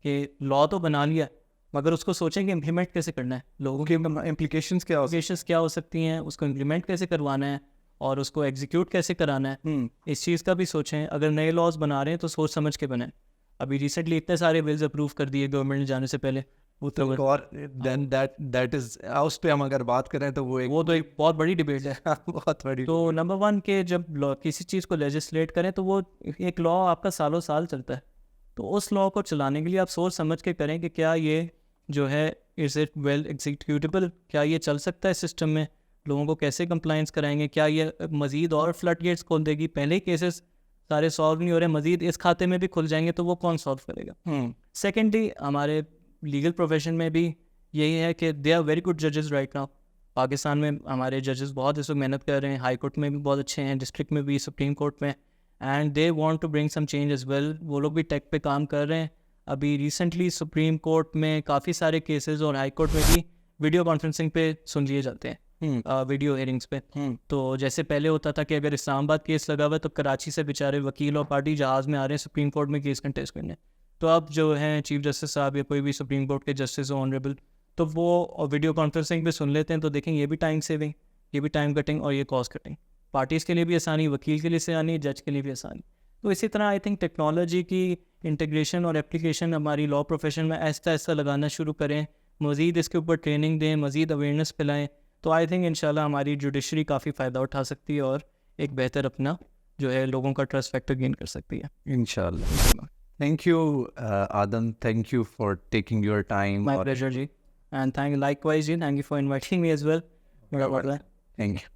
कि लॉ तो बना लिया, मगर उसको सोचें कि इम्प्लीमेंट कैसे करना है, लोगों की इम्प्लीकेशंस क्या हो सकती हैं, उसको इम्प्लीमेंट कैसे करवाना है और उसको एग्जीक्यूट कैसे कराना है, इस चीज़ का भी सोचें। अगर नए लॉज बना रहे हैं तो सोच समझ के बनाएं। अभी रिसेंटली इतने सारे बिल्स अप्रूव कर दिए गवर्नमेंट ने जाने से पहले, और दैट इज उस पे हम अगर बात करें तो वो एक बहुत बड़ी डिबेट है। बहुत बड़ी। तो नंबर 1 के जब किसी चीज़ को लेजिस्लेट करें तो वो एक लॉ आपका सालों साल चलता है, तो उस लॉ को चलाने के लिए आप सोच समझ के करें कि क्या ये जो है इज़ इट वेल एग्जीक्यूटेबल, क्या ये चल सकता है सिस्टम में, लोगों को कैसे कंप्लाइंस कराएंगे, क्या ये मज़ीद और फ्लड गेट्स खोल देगी, पहले ही केसेस सारे सॉल्व नहीं हो रहे, मज़ीद इस खाते में भी खुल जाएंगे तो वो कौन सॉल्व करेगा। सेकेंडली हमारे लीगल प्रोफेशन में भी यही है कि दे आर वेरी गुड जजेस राइट नाउ। पाकिस्तान में हमारे जजेस बहुत इस वक्त मेहनत कर रहे हैं, हाई कोर्ट में भी बहुत अच्छे हैं, डिस्ट्रिक्ट में भी, सुप्रीम कोर्ट में, and they want to bring some change as well. वो लोग भी टेक पे काम कर रहे हैं। अभी रिसेंटली सुप्रीम कोर्ट में काफ़ी सारे केसेस और हाई कोर्ट में भी वीडियो कॉन्फ्रेंसिंग पे सुन लिए जाते हैं। वीडियो हेयरिंग्स पे। तो जैसे पहले होता था कि अगर इस्लामाबाद केस लगा हुआ है तो कराची से बेचारे वकील और पार्टी जहाज़ में आ रहे हैं सुप्रीम कोर्ट में केस कंटेस्ट करने। तो अब जो हैं चीफ जस्टिस साहब या कोई भी सुप्रीम कोर्ट के जस्टिस ऑनरेबल, तो वो वीडियो कॉन्फ्रेंसिंग पे सुन लेते हैं। तो देखें ये भी टाइम सेविंग, ये भी टाइम कटिंग और ये कॉस्ट कटिंग, पार्टीज़ के लिए भी आसानी, वकील के लिए आसानी, जज के लिए भी आसानी। तो इसी तरह आई थिंक टेक्नोलॉजी की इंटीग्रेशन और एप्लीकेशन हमारी लॉ प्रोफेशन में ऐसा ऐसा लगाना शुरू करें, मज़ीद इसके ऊपर ट्रेनिंग दें, मज़ीद अवेयरनेस फैलाएँ, तो आई थिंक इंशाल्लाह हमारी जुडिशरी काफ़ी फ़ायदा उठा सकती है और एक बेहतर अपना जो है लोगों का ट्रस्ट फैक्टर गेन कर सकती है। इंशाल्लाह। Thank you Adam, thank you for taking your time. My pleasure जी, एंड थैंक likewise जी, thank you for inviting me as well. Thank you.